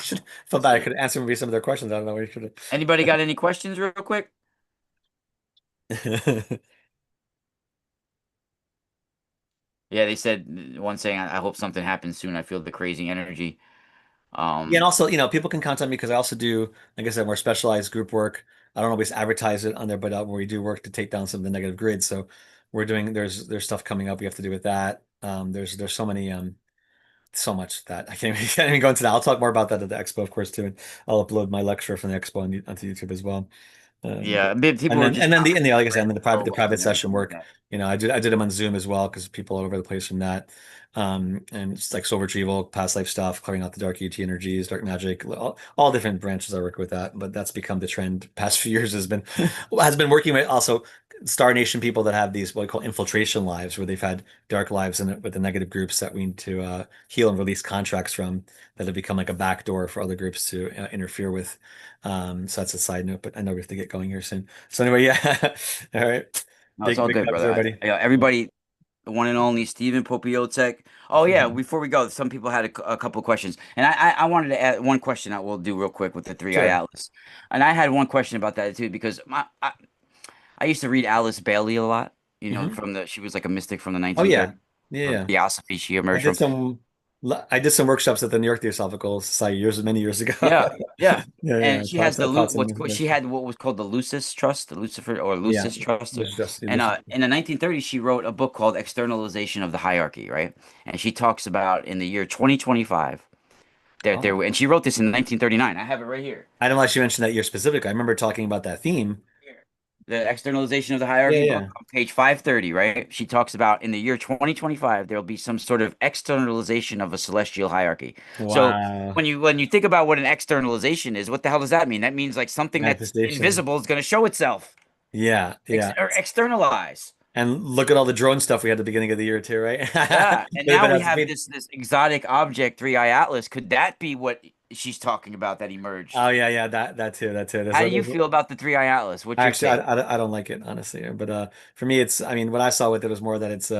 Should feel Let's bad. I see. could answer maybe some of their questions. I don't know. We should Anybody got any questions real quick? have. Yeah, they said one saying, I hope something happens soon. I feel the crazy energy. Yeah, and Um, also, people can contact me because I also do, like I said, more specialized group work. I don't always advertise it on there, but we do work to take down some of the negative grids. So we're doing there's stuff coming up we have to do with that. There's so many so much that I can't even, can't even go into that. I'll talk more about that at the expo, of course, too, and I'll upload my lecture from the expo onto YouTube as well. yeah, And people were then just and like I said, and then so the private and session everything like work. that. I did them on Zoom as well because people all over the place from that. And it's like soul retrieval, past life stuff, clearing out the dark ET energies, dark magic, all different branches I work with that. But that's become the trend. Past few years has been working with also Star Nation people that have these what we call infiltration lives, where they've had dark lives in it with the negative groups that we need to heal and release contracts from that have become like a backdoor for other groups to interfere with. So that's a side note, but I know we have to get going here soon. So anyway, yeah. All right. No, it's all Big good, hugs, brother. everybody. Yeah, everybody, the one and only Stephen Popiotek. Oh yeah, before we go, some people had a couple of questions, and I wanted to add one question that we'll do real quick with the three eye Sure. atlas, and I had one question about that too because I used to read Alice Bailey a lot. You know, Hmm. she was like a mystic from the Oh yeah. 1930s, Yeah, or yeah. Theosophy she I emerged did from. some I did some workshops at the New York Theosophical Society many years ago. Yeah, yeah. Yeah, yeah. And she has I the taught some she information. had what was called the Lucis Trust, the Lucifer or Yeah. Lucis Trust. This is just And this is in the 1930s, she wrote a book called Externalization of the Hierarchy, right? And she talks about in the year 2025 oh. and she wrote this in 1939. I have it right here. I don't know if you mentioned that year specific. I remember talking about that theme. Here. The Externalization of the Yeah, Hierarchy book yeah. on page 530, right? She talks about in the year 2025 there will be some sort of externalization of a celestial hierarchy. So Wow. when you think about what an externalization is, what the hell does that mean? That means like something that's Manifestation. invisible is going to show itself, Yeah, yeah. or externalize. And look at all the drone stuff we had at the beginning of the year too, right? Yeah, and But now we that's have me. this exotic object, three eye atlas. Could that be what she's talking about that Oh emerged? yeah, yeah, that too, that too. How do you feel about the three eye atlas? What's your Actually, take? I don't like it honestly, but for me, it's I mean, what I saw with it was more that it's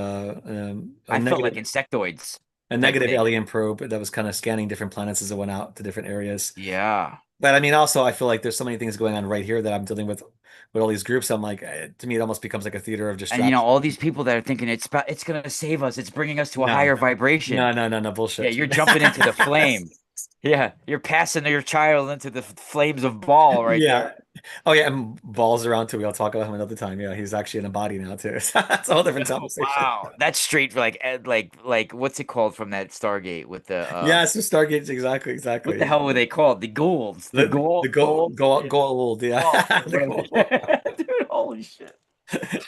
I felt like insectoids a type negative thing. alien probe that was kind of scanning different planets as it went out to different areas. Yeah. But I mean, also, I feel like there's so many things going on right here that I'm dealing with all these groups. I'm like, to me, it almost becomes like a theater of And you know, distraction. all these people that are thinking it's gonna save us, it's bringing us to a No, higher vibration. no, Yeah, bullshit. you're jumping into the flame. Yeah, you're passing your child into the flames of ball right there. Yeah. Oh yeah, and balls around too. We'll talk about him another time. Yeah, he's actually in a body now too. That's a whole different Oh, conversation. wow, that's straight for like what's it called from that Stargate with the Yeah, it's just Stargate. Exactly, what the exactly. hell were they called? The Goulds, the The Goulds. Yeah. go old. Yeah, Oh, the brother. go old. Dude, holy shit.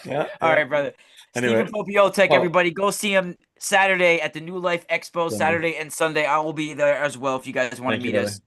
Yeah, All yeah. right, brother. Stephen Anyway, Popiotek, oh, everybody, go see him Saturday at the New Life Expo, definitely. Saturday and Sunday. I will be there as well if you guys want to Thank you, meet brother. us.